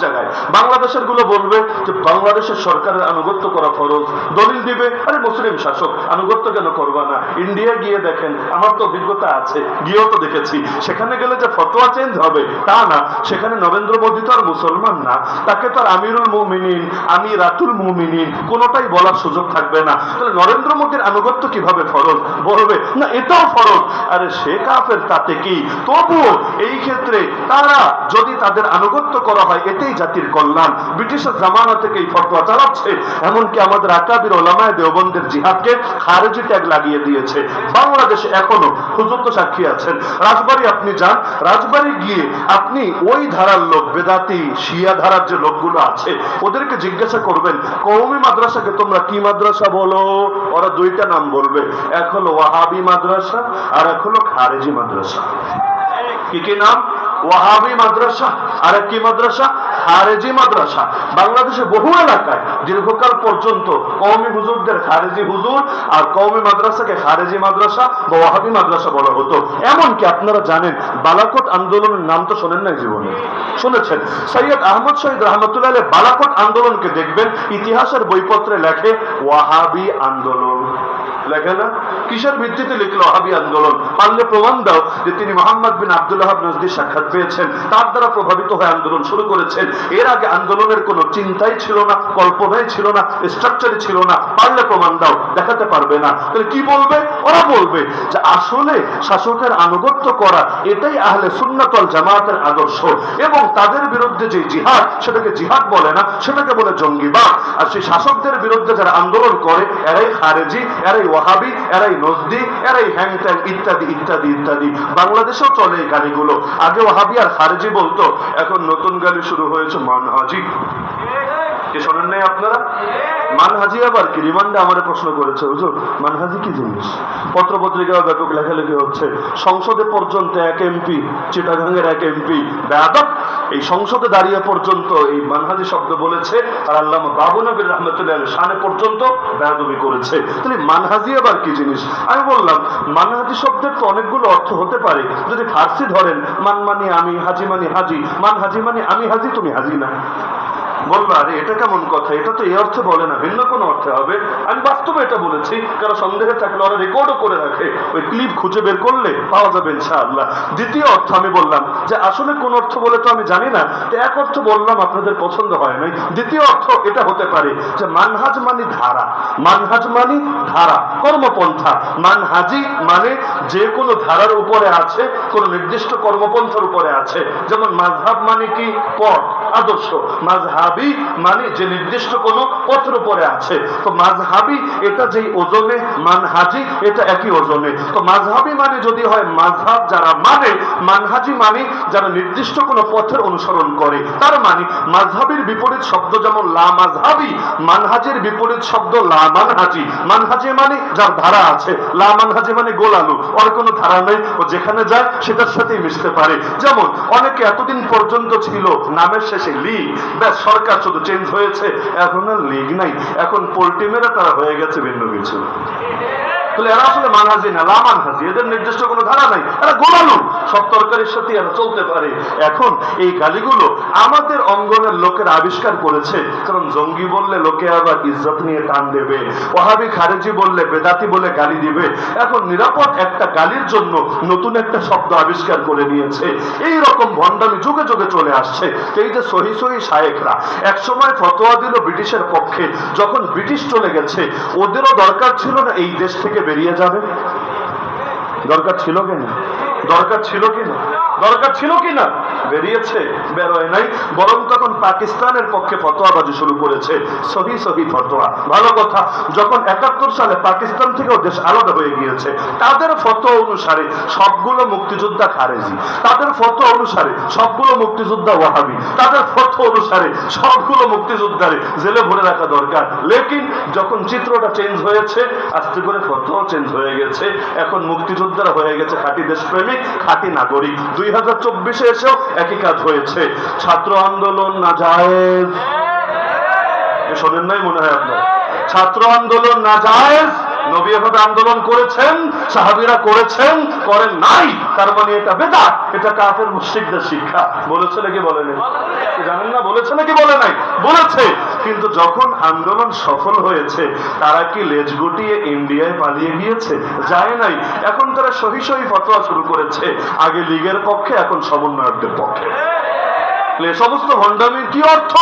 জায়গায় বাংলাদেশের গুলো বলবে যে বাংলাদেশের সরকারের আনুগত্য করা ফরজ, দলিল দিবে আরে মুসলিম শাসক, আনুগত্য কেন করবা না? ইন্ডিয়া গিয়ে দেখেন, আমার তো অভিজ্ঞতা আছে, গিয়েও তো দেখেছি, সেখানে গেলে যে ফতোয়া চেঞ্জ হবে তা না। সেখানে নরেন্দ্র মোদী তো আর মুসলমান না, তাকে তো আর আমিরুল মুমিনিন, আমিরাতুল মুমিনিন কোনোটাই বলার সুযোগ থাকবে না। তাহলে নরেন্দ্র মোদীর আনুগত্য কিভাবে ফরজ? বলবে না এটাও ফরজ। আরে সে কাফের, তাতে কি? তবুও এই ক্ষেত্রে তারা যদি তাদের আনুগত্য করা হয় এতেই জাতির কল্যাণ। ব্রিটিশের জামানা থেকে এই ফতোয়া চালাচ্ছে, এমনকি আমাদের আকাবির ওলামায়ে দেওবন্দের জিহাদকে খারেজি ট্যাগ লাগিয়ে দিয়েছে। বাংলাদেশে এখনো হুজুর তো সাক্ষী আছেন, রাজবাড়ী আপনি যান, রাজবাড়ী গিয়ে আপনি ওই ধারার লোক, বেদাতি শিয়া ধারার যে লোকগুলো আছে ওদেরকে জিজ্ঞাসা করবেন কওমি মাদ্রাসাকে তোমরা কি মাদ্রাসা বলো? ওরা দুইটা নাম বলবে, এক হলো ওয়াহাবি মাদ্রাসা আর এক হলো খারেজি মাদ্রাসা। কি কি নাম? ওয়াহাবি মাদ্রাসা আর এক কি মাদ্রাসা? খারেজি মাদ্রাসা। বাংলাদেশে বহু এলাকায় দীর্ঘকাল পর্যন্ত কওমি হুজুরদের খারেজি হুজুর আর কওমি মাদ্রাসাকে খারেজি মাদ্রাসা বা ওয়াহাবি মাদ্রাসা বলা হতো। এমনকি আপনারা জানেন বালাকোট আন্দোলনের নাম তো শোনেন নাই জীবনে? শুনেছেন? সৈয়দ আহমদ শহীদ রহমতুল্লাহ আলাইহি বালাকোট আন্দোলনকে দেখবেন ইতিহাসের বইপত্রে লেখে ওয়াহাবি আন্দোলন, লেখে না? কিসের ভিত্তিতে লিখলো ওয়াহাবি আন্দোলন? পারলে প্রমাণ দাও যে তিনি মোহাম্মদ বিন আব্দুল ওয়াহাব নজদীর সাক্ষাৎ পেয়েছেন, তার দ্বারা প্রভাবিত হয়ে আন্দোলন শুরু করেছেন। এর আগে আন্দোলনের কোনো চিন্তাই ছিল না, কল্পনাই ছিল না, স্ট্রাকচারই ছিল না। পারলে প্রমাণ দাও, দেখাতে পারবে না। তাহলে কি বলবে? ওরা বলবে যে আসলে শাসকের আনুগত্য করা এটাই আহলে সুন্নাত ওয়াল জামাতের আদর্শ, এবং তাদের বিরুদ্ধে যে জিহাদ সেটাকে জিহাদ বলে না, সেটাকে বলে জঙ্গিবাদ। আর সেই শাসকদের বিরুদ্ধে যারা আন্দোলন করে এরাই খারেজি, এরাই ওয়াহাবি, এরাই নজদি, এরাই হ্যাং ট্যাং ইত্যাদি ইত্যাদি ইত্যাদি। বাংলাদেশেও চলে এই গালিগুলো। আগে ওয়াহাবি আর খারেজি বলতো, এখন নতুন গালি শুরু হয়েছে মানহাজি। কি শোনেন নাই আপনারা? মানহাজি আবার কি? রিমান্ডে আমারে প্রশ্ন করেছে, হুজুর মানহাজি কি জিনিস? পত্রপত্রিকায় ব্যাপক লেখালেখি হচ্ছে। সংসদে পর্যন্ত এক এমপি, চিটাগাঙ্গের এক এমপি বেয়াদব, এই সংসদে দাঁড়িয়ে পর্যন্ত এই মানহাজি শব্দ বলেছে, আর আল্লামা বাবু নবীর রহমতুল্লাহ আলাইহি শানে পর্যন্ত বেয়াদবি করেছে। তাহলে মানহাজি আবার কি জিনিস? আমি বললাম মানহাজি শব্দের তো অনেকগুলো অর্থ হতে পারে। যদি ফার্সি ধরেন, মান মানে আমি, হাজি মানে হাজি, মান হাজি মানে আমি হাজি তুমি হাজি না। বললো আরে এটা কেমন কথা, এটা তো এই অর্থে বলে না, ভিন্ন কোনো অর্থে হবে। আমি বাস্তবে এটা বলেছি, কারো সন্দেহে থাকলে ওরা রেকর্ডও করে রাখে, ওই ক্লিপ খুঁজে বের করলে পাওয়া যাবে ইনশাআল্লাহ। দ্বিতীয় অর্থ আমি বললাম যে আসলে কোন অর্থ বলে তো আমি জানি না, তো এক অর্থ বললাম, আপনাদের পছন্দ হয় নাই। দ্বিতীয় অর্থ এটা হতে পারে যে মানহাজ মানে ধারা, মানহাজ মানে ধারা, কর্মপন্থা। মানহাজি মানে যে কোনো ধারার উপরে আছে, কোন নির্দিষ্ট কর্মপন্থার উপরে আছে। যেমন মাযহাব মানে কি? পথ, আদর্শ। মাযহাবি মানে যে নির্দিষ্ট কোনো পথের উপরে আছে। তো মাযহাবি এটা যেই ওজনে, মানহাজি এটা একই ওজনে। তো মাযহাবি মানে যদি হয় মাযহাব যারা মানে, মানহাজি মানে যারা নির্দিষ্ট কোনো পথের অনুসরণ করে। তার মানে মাযহাবির বিপরীত শব্দ যেমন লা মাযহাবি, মানহাজির বিপরীত শব্দ লা মানহাজি। মানহাজি মানে যার ধারা আছে, লা মানহাজি মানে গোলালু, ওর কোনো ধারা নেই, ও যেখানে যায় সেটার সাথেই মিশতে পারে। যেমন অনেকে এতদিন পর্যন্ত ছিল নামের শেষে লীগ, ব্যাস সরকার শুধু চেঞ্জ হয়েছে, এখন আর লীগ নাই, এখন পোল্ট্রি মেরে তারা হয়ে গেছে ভিন্ন কিছু। তাহলে এরা আসলে মানহাজি না, লা মানহাজি, এদের নির্দিষ্ট কোনো ধারা নাই, এরা গোলালু, সব তরকারির সাথে এরা চলতে পারে। এখন এই গালিগুলো আমাদের অঙ্গনের লোকেরা আবিষ্কার করেছে, কারণ জঙ্গি বললে লোকে আবার ইজ্জত নিয়ে টান দেবে, ওয়াহাবি খারেজি বললে বেদাতি বলে গালি দিবে। এখন নিরাপদ একটা গালির জন্য নতুন একটা শব্দ আবিষ্কার করে নিয়েছে। এই রকম ভণ্ডামি যুগে যুগে চলে আসছে। এই যে সহি সহি শায়েখরা একসময় ফতোয়া দিল ব্রিটিশের পক্ষে, যখন ব্রিটিশ চলে গেছে ওদেরও দরকার ছিল না এই দেশ থেকে বেরিয়ে যাবে? দরকার ছিল কিনা? দরকার ছিল কিনা? দরকার ছিল কিনা? বেরিয়েছে? বেরোয় নাই, বরং তখন পাকিস্তানের পক্ষে ফতোয়াবাজি শুরু করেছে, সহি সহি ফতোয়া। ভালো কথা, যখন ৭১ সালে পাকিস্তান থেকেও দেশ আলাদা হয়ে গিয়েছে, তাদের ফতোয়া অনুসারে সবগুলো মুক্তিযোদ্ধা খারেজি, তাদের ফতোয়া অনুসারে সবগুলো মুক্তিযোদ্ধা ওয়াহাবি, তাদের ফতোয়া অনুসারে সবগুলো মুক্তিযোদ্ধারে জেলে ভরে রাখা দরকার। লেকিন যখন চিত্রটা চেঞ্জ হয়েছে, আস্তে করে ফতোয়া চেঞ্জ হয়ে গেছে। এখন মুক্তিযোদ্ধারা হয়ে গেছে খাঁটি দেশপ্রেমিক, খাঁটি নাগরিক। 2024-এ এসেও একই কাজ হয়েছে। ছাত্র আন্দোলন নাজায়েজ, শোনেন নাই মনে হয় আপনার? ছাত্র আন্দোলন নাজায়েজ, নবী এভাবে আন্দোলন করেছেন, সাহাবীরা করেছেন, করেন নাই, তার মানে এটা বেদাত, এটা কাফের মুশরিকদের শিক্ষা। বলেছে নাকি বলে নাই? জানেন না বলেছে নাকি বলে নাই? বলেছে। কিন্তু যখন আন্দোলন সফল হয়েছে, তারা কি লেজ গুটিয়ে ইন্ডিয়ায় পালিয়ে গিয়েছে? যায় নাই। এখন তারা সহি সহি ফতোয়া শুরু করেছে, আগে লীগের পক্ষে, এখন সমন্বয়কদের পক্ষে। সমস্ত ভণ্ডামির কি অর্থ?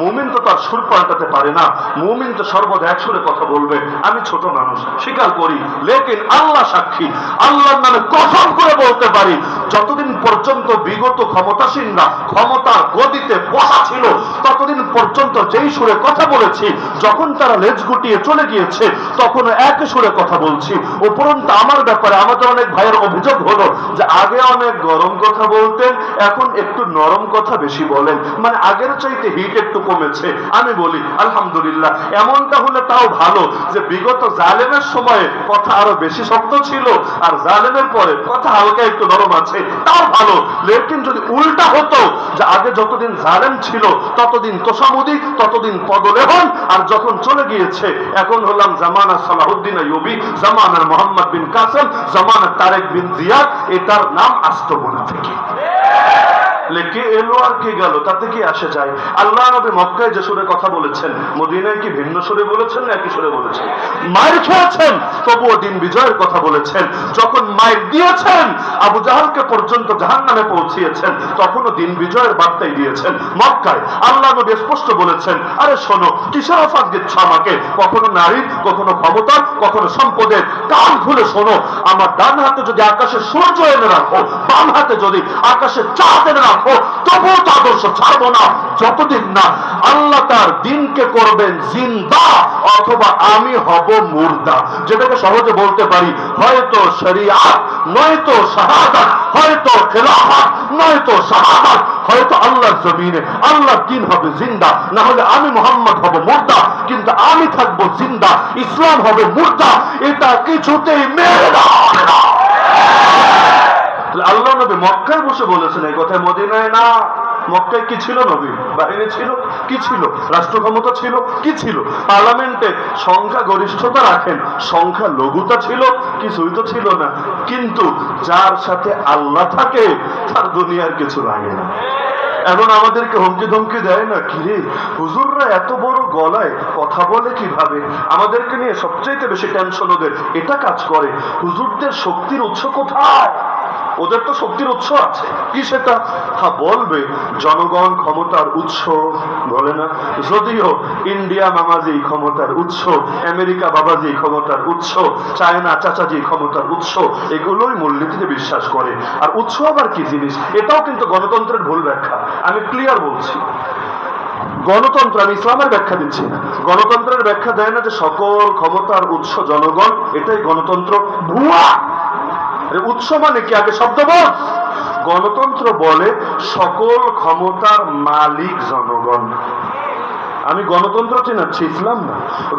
মুমিন তো তার সুর পাল্টাতে পারে না, মুমিন তো সর্বদা এক সুরে কথা বলবে। আমি ছোট মানুষ, স্বীকার করি, লেকিন আল্লাহ সাক্ষী, আল্লাহর নামে কসম করে বলতে পারি, যতদিন পর্যন্ত বিগত ক্ষমতাসীনরা ক্ষমতার গদিতে বসা ছিল, ততদিন পর্যন্ত যেই সুরে কথা বলেছি, যখন তারা লেজ গুটিয়ে চলে গিয়েছে, তখন এক সুরে কথা বলছি। উপরন্তু আমার ব্যাপারে আমাদের অনেক ভাইয়ের অভিযোগ হলো যে আগে অনেক গরম কথা বলতেন, এখন একটু নরম কথা বেশি বলেন, মানে আগের চাইতে হিট একটু কমেছে। আমি বলি আলহামদুলিল্লাহ, এমনটা হলে তাও ভালো যে বিগত জালেমের সময়ে কথা আরো বেশি শক্ত ছিল, আর জালেমের পরে কথা হালকা একটু নরম আছে, তাও ভালো। লেকিন যদি উল্টা হতো যে আগে যতদিন জালেম ছিল ততদিন তোষামুদি, ততদিন পদলেহন, আর যখন চলে গিয়েছে এখন হলাম জামানা সালাহুদ্দিন আইয়ুবী, জামানার মোহাম্মদ বিন কাসেম, জামানার তারেক বিন জিয়াদ, এটার নাম আস্ত মুনাফিকি। কে এলো আর কে গেল, তাতে কি আসে যায়? আল্লাহ নবী মক্কায় যে সুরে কথা বলেছেন, মদিনায় কি ভিন্ন সুরে বলেছেন না একই সুরে বলেছেন? মায়ের খেয়েছেন, তবুও দিন বিজয়ের কথা বলেছেন। যখন মায়ের দিয়েছেন, আবু জাহালকে পর্যন্ত জাহান্নামে পৌঁছিয়েছেন, তখনও দিন বিজয়ের বার্তাই দিয়েছেন। মক্কায় আল্লাহ নবী স্পষ্ট বলেছেন, আরে শোনো, কিসের অফার দিচ্ছ আমাকে? কখনো নারীর, কখনো ক্ষমতার, কখনো সম্পদের। কান খুলে শোনো, আমার ডান হাতে যদি আকাশে সূর্য এনে রাখো, বাম হাতে যদি আকাশে চাঁদ এনে রাখো, তবুও তো আদর্শ ছাড়বো না, যতদিন না আল্লাহ তার দিনকে করবেন জিন্দা, অথবা আমি হব মুর্দা। যেটাকে সহজে বলতে পারি, হয়তো শরিয়াত নয়তো শাহাদাত, হয়তো খেলাফত নয়তো শাহাদাত, হয়তো আল্লাহর জমিনে আল্লাহর দিন হবে জিন্দা, না হলে আমি মোহাম্মদ হব মুর্দা। কিন্তু আমি থাকবো জিন্দা, ইসলাম হবে মুর্দা, এটা কিছুতেই মেনে না। আল্লাহ নবী মক্কায় বসে বলেছেন এই কথা, মদিনায় না। মক্কায় কি ছিল? নবী বাহিনী ছিল, কি ছিল? রাষ্ট্র ক্ষমতা ছিল, কি ছিল? পার্লামেন্টে সংখ্যা গরিষ্ঠতা রাখেন, সংখ্যা লঘুতা ছিল, কিছুই তো ছিল না। কিন্তু যার সাথে আল্লাহ থাকে, তার দুনিয়ার কিছু লাগে না। এখন আমাদেরকে হুমকি ধমকি দেয় না, কিরে হুজুররা এত বড় গলায় কথা বলে কিভাবে? আমাদেরকে নিয়ে সবচেয়ে বেশি টেনশন ওদের এটা কাজ করে, হুজুরদের শক্তির উৎস কোথায়? ওদের তো শক্তির উৎস আছে, কি সেটা? হ্যাঁ বলবে জনগণ ক্ষমতার উৎস, বলে না? যদিও ইন্ডিয়া মামাজি ক্ষমতার উৎস, আমেরিকা বাবাজি ক্ষমতার উৎস, চায়না চাচাজি ক্ষমতার উৎস, এগুলোই মূলনীতিতে বিশ্বাস করে। আর উৎস আবার কি জিনিস, এটাও কিন্তু গণতন্ত্রের ভুল ব্যাখ্যা। আমি ক্লিয়ার বলছি, গণতন্ত্র, আমি ইসলামের ব্যাখ্যা দিচ্ছি না, গণতন্ত্রের ব্যাখ্যা দেয় না যে সকল ক্ষমতার উৎস জনগণ, এটাই গণতন্ত্র। ভুয়া। উৎস মানে কি? আগে শব্দ বল। গণতন্ত্র বলে সকল ক্ষমতার মালিক জনগণ। আমি গণতন্ত্র চেনাচ্ছি, ইসলাম না।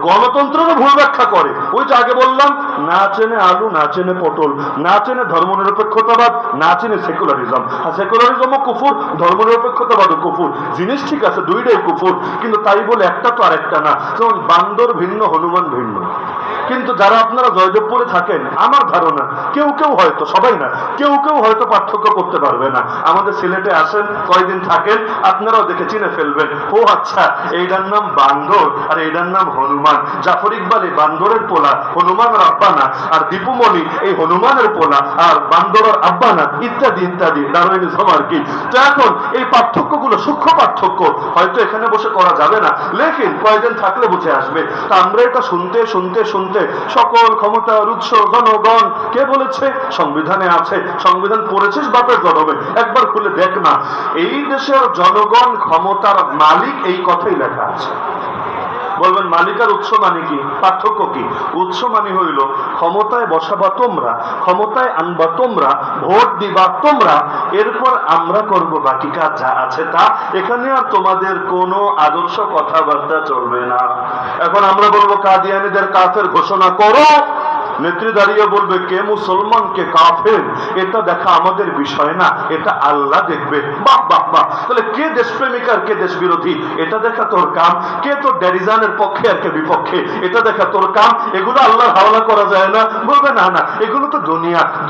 গণতন্ত্রেরও ভুল ব্যাখ্যা করে। ওই যে আগে বললাম, না চেনে আলু, না চেনে পটল, না চেনে ধর্মনিরপেক্ষতাবাদ, না চেনে সেকুলারিজম। আর সেকুলারিজমও কুফুর, ধর্মনিরপেক্ষতাবাদও কুফুর। জিনিস ঠিক আছে, দুইটাই কুফুর, কিন্তু তাই বলে একটা তো আরেকটা না। যেমন বান্দর ভিন্ন, হনুমান ভিন্ন। কিন্তু যারা আপনারা জয়দেবপুরে থাকেন, আমার ধারণা কেউ কেউ হয়তো, সবাই না, কেউ কেউ হয়তো পার্থক্য করতে পারবে না। আমাদের সিলেটে আসেন, কয়েকদিন থাকেন, আপনারাও দেখে চিনে ফেলবেন, ও আচ্ছা এইটার নাম বান্দর আর এইটার নাম হনুমান। জাফর ইকবাল এই বান্দরের পোলা, হনুমানের আব্বানা, আর দীপুমণি এই হনুমানের পোলা আর বান্দরের আব্বানা, ইত্যাদি ইত্যাদি, ডারউইনিজম আর কি। তো এখন এই পার্থক্যগুলো সূক্ষ্ম পার্থক্য, হয়তো এখানে বসে করা যাবে না, লেকিন কয়েকদিন থাকলে বুঝে আসবে। তা আমরা এটা শুনতে শুনতে শুনতে সকল ক্ষমতার উৎস জনগণ, কে বলেছে? সংবিধানে আছে। সংবিধান পড়েছিস বাপের জনমে, একবার খুলে দেখ না। এই দেশের জনগণ ক্ষমতার মালিক, এই কথাই লেখা আছে। বলবেন মালিক আর উৎস মানে কি? পার্থক্য কি? উৎস মানে হইল ক্ষমতায় বসাবা তোমরা, ক্ষমতায় আনবা তোমরা, ভোট দিবা তোমরা, এরপর আমরা করব বাকি কাজ যা আছে তা। এখানে আর তোমাদের কোনো আদর্শ কথাবার্তা চলবে না। এখন আমরা বলবো কাদিয়ানীদের কাফের ঘোষণা করো, নেত্রী দাঁড়িয়ে বলবে কে মুসলমান কে কাফের এটা দেখা আমাদের বিষয় না, এটা আল্লাহ দেখবে। বাহ বাহ বাহ। তাহলে কে দেশপ্রেমিক আর কে দেশ বিরোধী এটা দেখা তোর কাম, কে তোর ড্যারিজানের পক্ষে আর কে বিপক্ষে এটা দেখা তোর কাম। এগুলো আল্লাহর হাওলা করা যায় না? বলবে না না, এগুলো তো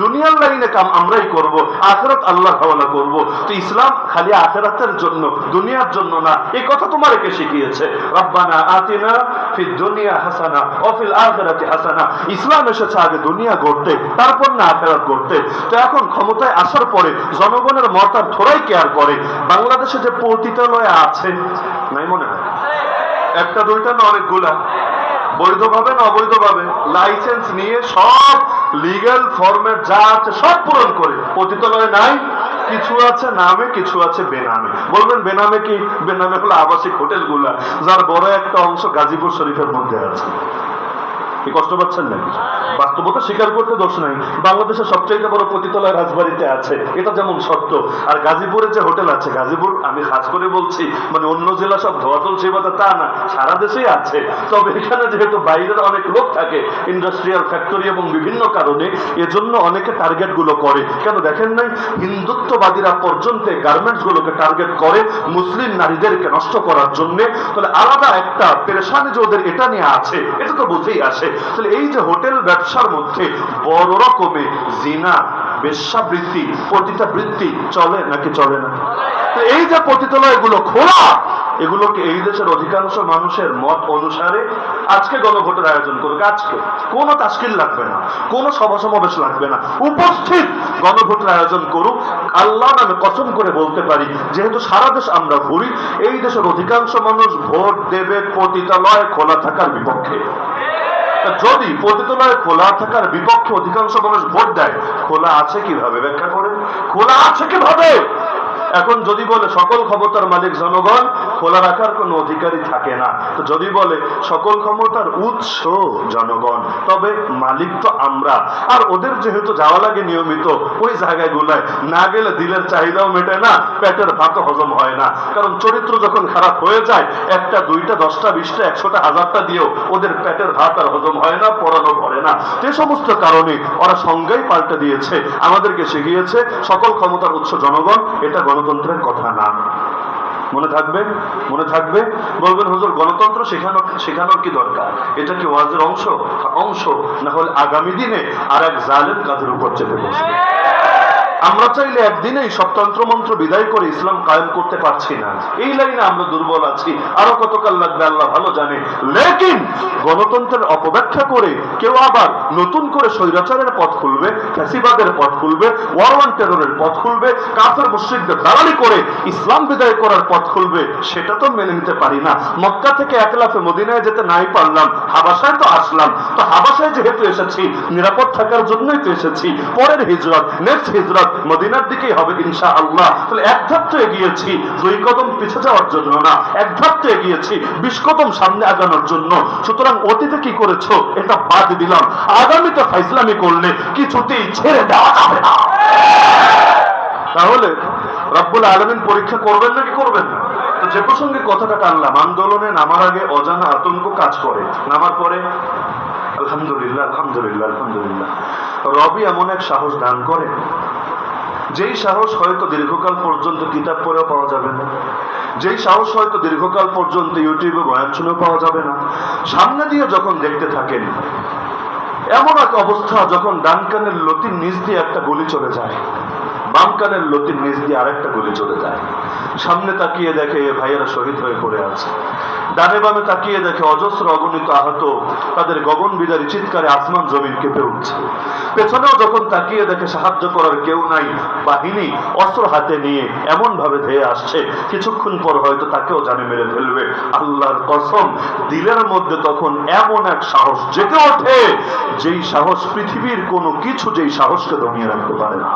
দুনিয়ার লাইনে কাম আমরাই করব, আখিরাত আল্লাহর হাওলা করব। তো ইসলাম খালি আখিরাতের জন্য, দুনিয়ার জন্য না। এই কথা তোমারে কে শিখিয়েছে? রব্বানা আতিনা ফিদ দুনিয়া হাসানা ওয়া ফিল আখিরাতি হাসানা। ইসলাম এসেছে আগে দুনিয়া গড়তে, তারপর না আখিরাত গড়তে। তো এখন ক্ষমতায় আসার পরে জনগণের মত আর থোড়াই কেয়ার করে। বাংলাদেশে যে পতিতালয় আছে নাই মনে হয় একটা দুইটা না অনেকগুলা, বৈধভাবে না অবৈধভাবে লাইসেন্স নিয়ে সব লিগ্যাল ফর্মেট যা আছে সব পূরণ করে পতিতালয় নাই। কিছু আছে নামে, কিছু আছে বেনামে। বলবেন বেনামে কি? বেনামে হলো আবাসিক হোটেলগুলা, যার বড় একটা অংশ গাজীপুর শরীফের মধ্যে আছে। কি কষ্ট পাচ্ছেন নাকি? বাস্তবতা স্বীকার করতে দোষ নাই। বাংলাদেশের সবচেয়ে বড় পতিতালয় রাজবাড়িতে আছে, এটা যেমন সত্য। আর গাজীপুরে যে হোটেল আছে, গাজীপুর আমি খাস করে বলছি, মানে অন্য জেলা সব ধোয়াতল সেবাতে তা না, সারা দেশেই আছে। তবে এখানে যেহেতু বাইরের অনেক লোক থাকে, ইন্ডাস্ট্রিয়াল ফ্যাক্টরি এবং বিভিন্ন কারণে, এজন্য অনেকে টার্গেট গুলো করে। কেন দেখেন নাই, হিন্দুত্ববাদীরা পর্যন্ত গার্মেন্টস গুলোকে টার্গেট করে মুসলিম নারীদেরকে নষ্ট করার জন্য। তাহলে আলাদা একটা পেরেশানি যে ওদের এটা নিয়ে আছে, এটা তো বুঝেই আসে। তাহলে এই যে হোটেল ব্যবসার মধ্যে বড় রকমের জিনা, বেশ্যাবৃত্তি, পতিতাবৃত্তি চলে নাকি চলে না? এই যে পতিতালয় গুলো খোলা, এগুলোকে এই দেশের অধিকাংশ মানুষের মত অনুসারে আজকে গণভোটের আয়োজন করুক। আজকে কোনো তাশকিল লাগবে না, কোনো সভা সমাবেশ লাগবে না, উপস্থিত গণভোটের আয়োজন করুক। আল্লাহ নামে কসম করে বলতে পারি, যেহেতু সারা দেশ আমরা ঘুরি, এই দেশের অধিকাংশ মানুষ ভোট দেবে পতিতালয় খোলা থাকার বিপক্ষে। যদি পতিতালয় খোলা থাকার বিপক্ষে অধিকাংশ মানুষ ভোট দেয়, খোলা আছে কিভাবে? ব্যাখ্যা করেন, খোলা আছে কিভাবে? এখন যদি বলে সকল ক্ষমতার মালিক জনগণ, খোলা রাখার কোনো অধিকারী থাকে না। তো যদি বলে সকল ক্ষমতার উৎস জনগণ, তবে মালিক তো আমরা। আর ওদের যেহেতু যাওয়া লাগে নিয়মিত ওই জায়গায় গুলায়, না গেলে দিলের চাহিদাও মেটে না, পেটের ভাতও হজম হয় না। কারণ চরিত্র যখন খারাপ হয়ে যায়, একটা দুইটা 10টা 20টা 100টা 1000টা দিয়েও ওদের পেটের ভাত আর হজম হয় না, পড়ানো পড়ে না। যে সমস্ত কারণে ওরা সংজ্ঞাই পাল্টে দিয়েছে, আমাদেরকে শিখিয়েছে সকল ক্ষমতার উৎস জনগণ। এটা গণতন্ত্রের কথা না। মনে থাকবে? মনে থাকবে? বলবেন হুজুর গণতন্ত্র শেখানোর কি দরকার? এটা কি ওয়াজের অংশ? না হলে আগামী দিনে আর এক জালেম কাঁধের উপর চেপে বসবে। আমরা চাইলে একদিনেই সব তন্ত্রমন্ত্র বিদায় করে ইসলাম কায়েম করতে পারছি না। এই লাইনে আমরা দুর্বল আছি, আরো কতকাল লাগবে আল্লাহ ভালো জানে। লেকিন গণতন্ত্রের অপব্যাখ্যা করে কেউ আবার নতুন করে স্বৈরাচারের পথ খুলবে, ফ্যাসিবাদের পথ খুলবে, ওয়ার ওয়ান টেররের পথ খুলবে, কাফের মুশরিকদের দালালি করে ইসলাম বিদায় করার পথ খুলবে, সেটা তো মেনে নিতে পারি না। মক্কা থেকে একলাফে মদিনায় যেতে নাই পারলাম, হাবাসায় তো আসলাম। তো হাবাসায় যেহেতু এসেছি, নিরাপদ থাকার জন্যই তো এসেছি। পরের হিজরত, নেক্সট হিজরত মদিনার দিকেই হবে ইনশাআল্লাহ। তাহলে এক ধাপ তো এগিয়েছি, 2 কদম পিছে যাওয়ার জন্য না। এক ধাপ তো এগিয়েছি, 20 কদম সামনে আগানোর জন্য। সুতরাং অতীতে কি করেছো এটা বাদ দিলাম, আগামীতে ফাইজলামি করলে কিছুতেই ছেড়ে দেওয়া যাবে না। তাহলে রব্বুল আলামিন পরীক্ষা করবেন নাকি করবেন না? তো যে প্রসঙ্গে কথাটা টানলাম, আন্দোলনে নামার আগে অজানা আতঙ্ক কাজ করে, নামার পরে আলহামদুলিল্লাহ আলহামদুলিল্লাহ আলহামদুলিল্লাহ। রবি এমন এক সাহস দান করে, যেই সাহস হয়তো দীর্ঘকাল পর্যন্ত কিতাব পড়েও পাওয়া যাবে না, যেই সাহস হয়তো দীর্ঘকাল পর্যন্ত ইউটিউবে বয়ান শুনেও পাওয়া যাবে না। সামনে দিয়ে যখন দেখতে থাকেন, এমন এক অবস্থা যখন ডান কানের লতির নিচ দিয়ে একটা গলি চলে যায়, বাম কানের লতির নিচ দিয়ে আরেকটা গলি চলে যায়। সামনে তাকিয়ে দেখে ভাইয়েরা শহীদ হয়ে পড়ে আছে, ডানে বামে তাকিয়ে দেখে অজস্র অগণিত আহত, তাদের গগন বিদারী চিৎকারে আসমান জমিন কেঁপে উঠছে। পেছনেও যখন তাকিয়ে দেখে সাহায্য করার কেউ নাই, বাহিনী অস্ত্র হাতে নিয়ে এমন ভাবে ধেয়ে আসছে, কিছুক্ষণ পর হয়তো তাকেও জানে মেরে ফেলবে। আল্লাহর কসম, দিলের মধ্যে তখন এমন এক সাহস জেগে ওঠে, যেই সাহস পৃথিবীর কোনো কিছু যেই সাহসকে দমিয়ে রাখতে পারে না।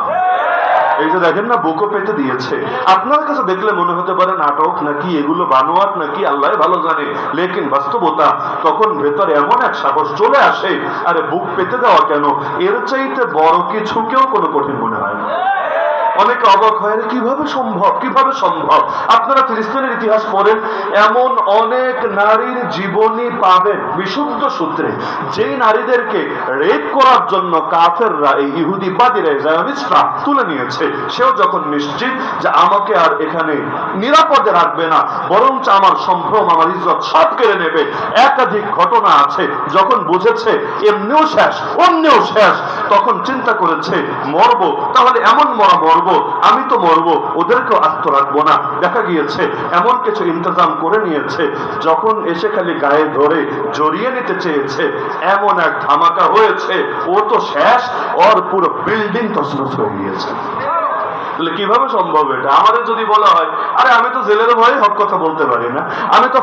এই যে দেখেন না, বুকও পেতে দিয়েছে। আপনার কাছে দেখলে মনে হতে পারে নাটক নাকি, এগুলো বানোয়াট নাকি, আল্লাহ ভালো জানে। লেকিন বাস্তবতা, তখন ভেতরে এমন এক সাহস চলে আসে, আরে বুক পেতে দেওয়া কেন, এর চাইতে বড় কিছুকেও কোনো কঠিন মনে হয় না। অনেকে অবাক হয়, কিভাবে সম্ভব, কিভাবে সম্ভব? আপনারা ফিলিস্তিনের ইতিহাস পড়েন, এমন অনেক নারীর জীবনী পাবেন বিশুদ্ধ সূত্রে, যেই নারীদেরকে রেপ করার জন্য কাফেররা, এই ইহুদিবাদীরা, জায়োনিস্টরা তুলে নিয়েছে, সেও যখন নিশ্চিত যে আমাকে আর এখানে নিরাপদে রাখবে না, বরঞ্চ আমার সম্ভ্রম, আমার ইজ্জত সব কেড়ে নেবে। একাধিক ঘটনা আছে, যখন বুঝেছে এমনিও শেষ, অন্যও শেষ, তখন চিন্তা করেছে মরবো, তাহলে এমন মরবো, আমি তো মরবো, ওদেরকেও আস্ত রাখবো না। দেখা গিয়েছে এমন কিছু ইন্তজাম করে নিয়েছে, যখন এসে খালি গায়ে ধরে জড়িয়ে নিতে চেয়েছে, এমন এক ধামাকা হয়েছে, ও তো শেষ, ওর পুরো বিল্ডিং তছনছ হয়ে গিয়েছে। কিভাবে সম্ভব এটা? আমাদের যদি বলা হয়, আরে আমি তো জেলের ভয়ে হক কথা বলতে পারি না, আমি তো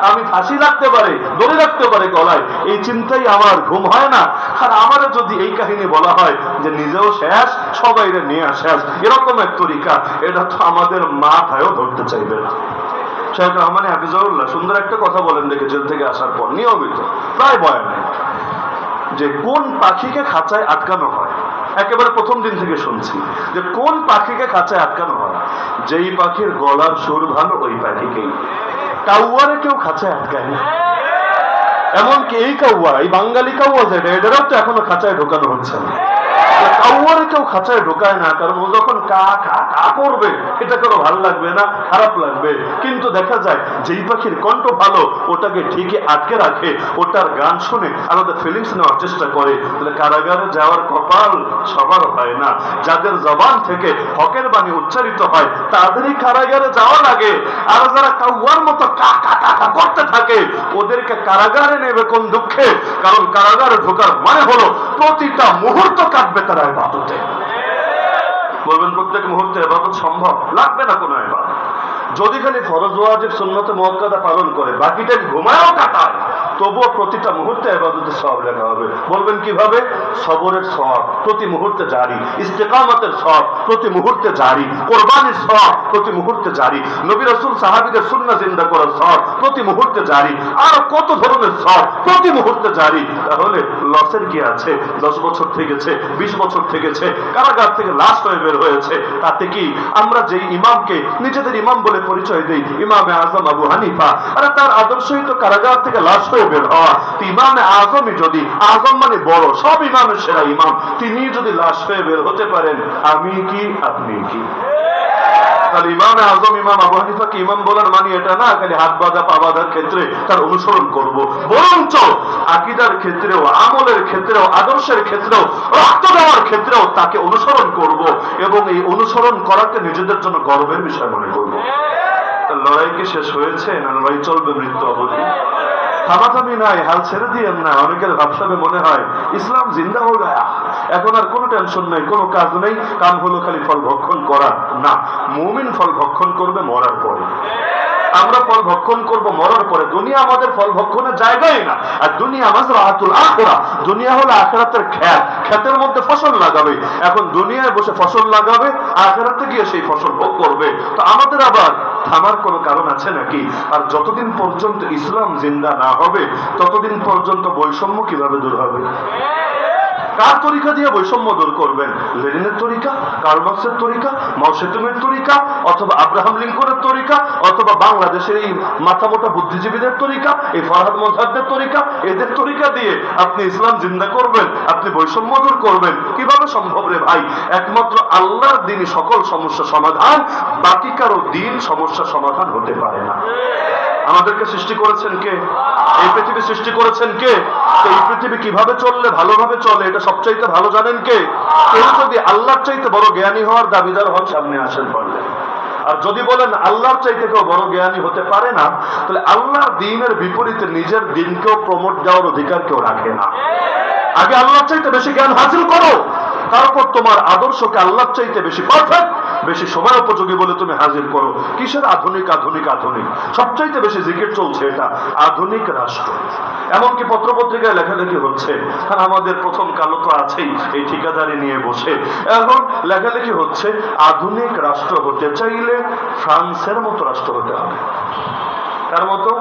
আমি ফাঁসি রাখতে পারি, দড়ি রাখতে পারি গলায়, এই চিন্তাই আমার ঘুম হয় না। আর আমাদের যদি এই কাহিনী বলা হয় যে নিজেও শেষ, সবাই নিয়ে শেষ, এরকম এক তরিকা, এটা তো আমাদের মাথায়ও ধরতে চাইবে না। শেখ রহমান হাফিজাউল্লাহ সুন্দর একটা কথা বলেন দেখে, জেল থেকে আসার পর নিয়মিত প্রায় বয়ানে, যে কোন পাখিকে খাঁচায় আটকানো হয়, একেবারে প্রথম দিন থেকে শুনছি যে কোন পাখিকে খাঁচায় আটকানো হয়, যেই পাখির গলার সুর ভালো ওই পাখিকেই। কাউয়ারে কেউ খাঁচায় আটকায় না, এমনকি এই কাউয়া, এই বাঙালি কাউয়া যেটা, এটারও তো এখনো খাঁচায় ঢোকানো হচ্ছে না। কাউয়ারে কেউ খাঁচায় ঢোকায় না, কারণ ও যখন কা কা কা করবে, এটা কারো ভালো লাগবে না, খারাপ লাগবে। কিন্তু দেখা যায় যেই পাখির কণ্ঠ ভালো, ওটাকে ঠিকই আটকে রাখে, ওটার গান শুনে আলাদা ফিলিংস নেওয়ার চেষ্টা করে। তাহলে কারাগারে যাওয়ার কপাল সবার হয় না। যাদের জবান থেকে হকের বাণী উচ্চারিত হয়, তাদেরই কারাগারে যাওয়া লাগে। আর যারা কাউয়ার মতো কা কা কা করতে থাকে, ওদেরকে কারাগারে নেবে কোন দুঃখে? কারণ কারাগারে ঢোকার মানে হলো প্রতিটা মুহূর্ত কাটবে তারা ইবাদতে। বলবেন প্রত্যেক মুহূর্তে ইবাদত সম্ভব? লাগবে না কোনো ইবাদত। যদি খালি ফরজ ওয়াজিব সুন্নত মুআক্কাদা পালন করে, বাকি টাইম ঘুমায়ও কাটায়, তবুও প্রতিটা মুহূর্তে ইবাদতের সওয়াব লেখা হবে। বলবেন কিভাবে? সবরের সওয়াব প্রতি মুহূর্তে জারি, ইস্তেকামতের সওয়াব প্রতি মুহূর্তে জারি, কোরবানির সওয়াব প্রতি মুহূর্তে জারি, নবী রাসূল সাহাবীদের সুন্নাহ জিন্দা করার সওয়াব প্রতি মুহূর্তে জারি, আর কত ধরনের সওয়াব প্রতি মুহূর্তে জারি। তাহলে লসের কি আছে? 10 বছর থেকেছে, 20 বছর থেকেছে, কারাগার থেকে লাশ হয়ে বের হয়েছে, তাতে কি? আমরা যেই ইমামকে নিজেদের ইমাম বলে পরিচয় দেই, ইমামে আজম আবু হানিফা, আরে তার আদর্শই তো কারাগার থেকে লাশ হয়ে বের হওয়া। ইমামে আজমই যদি, আজম মানে বড়, সব ইমামের সেরা ইমাম, তিনি যদি লাশ হয়ে বের হতে পারেন, আমি কি, আপনি কি? তাহলে ইমামে আজম ইমাম আবু হানিফাকে ইমাম বলার মানে এটা না খালি হাত বাঁধা পা বাঁধার ক্ষেত্রে তার অনুসরণ করব, বরঞ্চ আকীদার ক্ষেত্রেও, আমলের ক্ষেত্রেও, আদর্শের ক্ষেত্রেও, রক্ত দেওয়ার ক্ষেত্রেও তাকে অনুসরণ করব, এবং এই অনুসরণ করাকে নিজেদের জন্য গর্বের বিষয় মনে করব। লড়াই কি শেষ হয়েছে, না লড়াই চলবে মৃত্যু অবধি? থামাথামি নাই, হাল ছেড়ে দিয়েন না। অনেকের ভাবসাবে মনে হয় ইসলাম জিন্দা হয়ে গয়া, এখন আর কোনো টেনশন নাই, কোনো কাজ নেই, কাম হলো খালি ফল ভক্ষণ করা। না, মুমিন ফল ভক্ষণ করবে মরার পরে। আমরা ফল ভক্ষণ করব মরার পরে। দুনিয়া আমাদের ফল ভক্ষণের জায়গাই না। আর দুনিয়া মাজরাতুল আখিরা, দুনিয়া হলো আখিরাতের ক্ষেত, ক্ষেতের মধ্যে ফসল লাগাবে। এখন দুনিয়ায় বসে ফসল লাগাবে, আখিরাতে গিয়ে সেই ফসল ভোগ করবে। তো আমাদের আবার থামার কোনো কারণ আছে নাকি? আর যতদিন পর্যন্ত ইসলাম জিন্দা না হবে, ততদিন পর্যন্ত বৈষম্য কিভাবে দূর হবে? কার তরিকা দিয়ে বৈষম্য দূর করবেন? লেনিনের তরিকা, কার্ল মার্কসের তরিকা, মাও সেতুংয়ের তরিকা, অথবা আব্রাহাম লিঙ্কনের তরিকা, অথবা বাংলাদেশের এই মাথামোটা বুদ্ধিজীবীদের তরিকা, এই ফরহাদ মোজাহিদের তরিকা, এদের তরিকা দিয়ে আপনি ইসলাম জিন্দা করবেন, আপনি বৈষম্য দূর করবেন? কিভাবে সম্ভব রে ভাই? একমাত্র আল্লাহর দ্বীনই সকল সমস্যা সমাধান, বাকি কারো দ্বীন সমস্যা সমাধান হতে পারে না। আমাদেরকে সৃষ্টি করেছেন কে? এই পৃথিবী সৃষ্টি করেছেন কে? এই পৃথিবী কিভাবে চললে ভালোভাবে চলে, এটা সবচাইতে ভালো জানেন কে? কেউ যদি আল্লাহর চাইতে বড় জ্ঞানী হওয়ার দাবিদার হন, সামনে আসেন পারলে। আর যদি বলেন আল্লাহর চাইতে কেউ বড় জ্ঞানী হতে পারে না, তাহলে আল্লাহর দ্বীনের বিপরীতে নিজের দ্বীনকেও প্রমোট দেওয়ার অধিকার কেউ রাখে না। আগে আল্লাহর চাইতে বেশি জ্ঞান হাসিল করো, তারপর তোমার আদর্শকে আল্লাহর চাইতে বেশি পারফেক্ট, বেশি সময় উপযোগী বলে তুমি হাজির করো। কিসের আধুনিক? আধুনিক আধুনিক সবচাইতে বেশি জিকির চলছে, এটা আধুনিক রাষ্ট্র। এমনকি পত্রপত্রিকায় লেখালেখি হচ্ছে, আর আমাদের প্রথম কালো তো আছেই এই ঠিকাদারি নিয়ে বসে। এখন লেখালেখি হচ্ছে আধুনিক রাষ্ট্র হতে চাইলে ফ্রান্সের মতো রাষ্ট্র হতে হবে। কার মতো?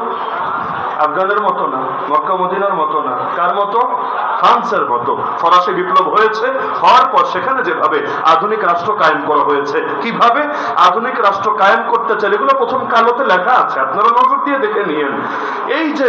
আফগানের মতো না, মক্কা মদিনার মতো না। কার মতো? ফ্রান্সের মতো ফরাসি বিপ্লব হয়েছে, হওয়ার পর সেখানে যেভাবে আধুনিক রাষ্ট্র কায়েম করা হয়েছে, কিভাবে আধুনিক রাষ্ট্র কায়েম করতে চাই এগুলো প্রথম কালোতে লেখা আছে, আপনারা নজর দিয়ে দেখে নিয়েন। এই যে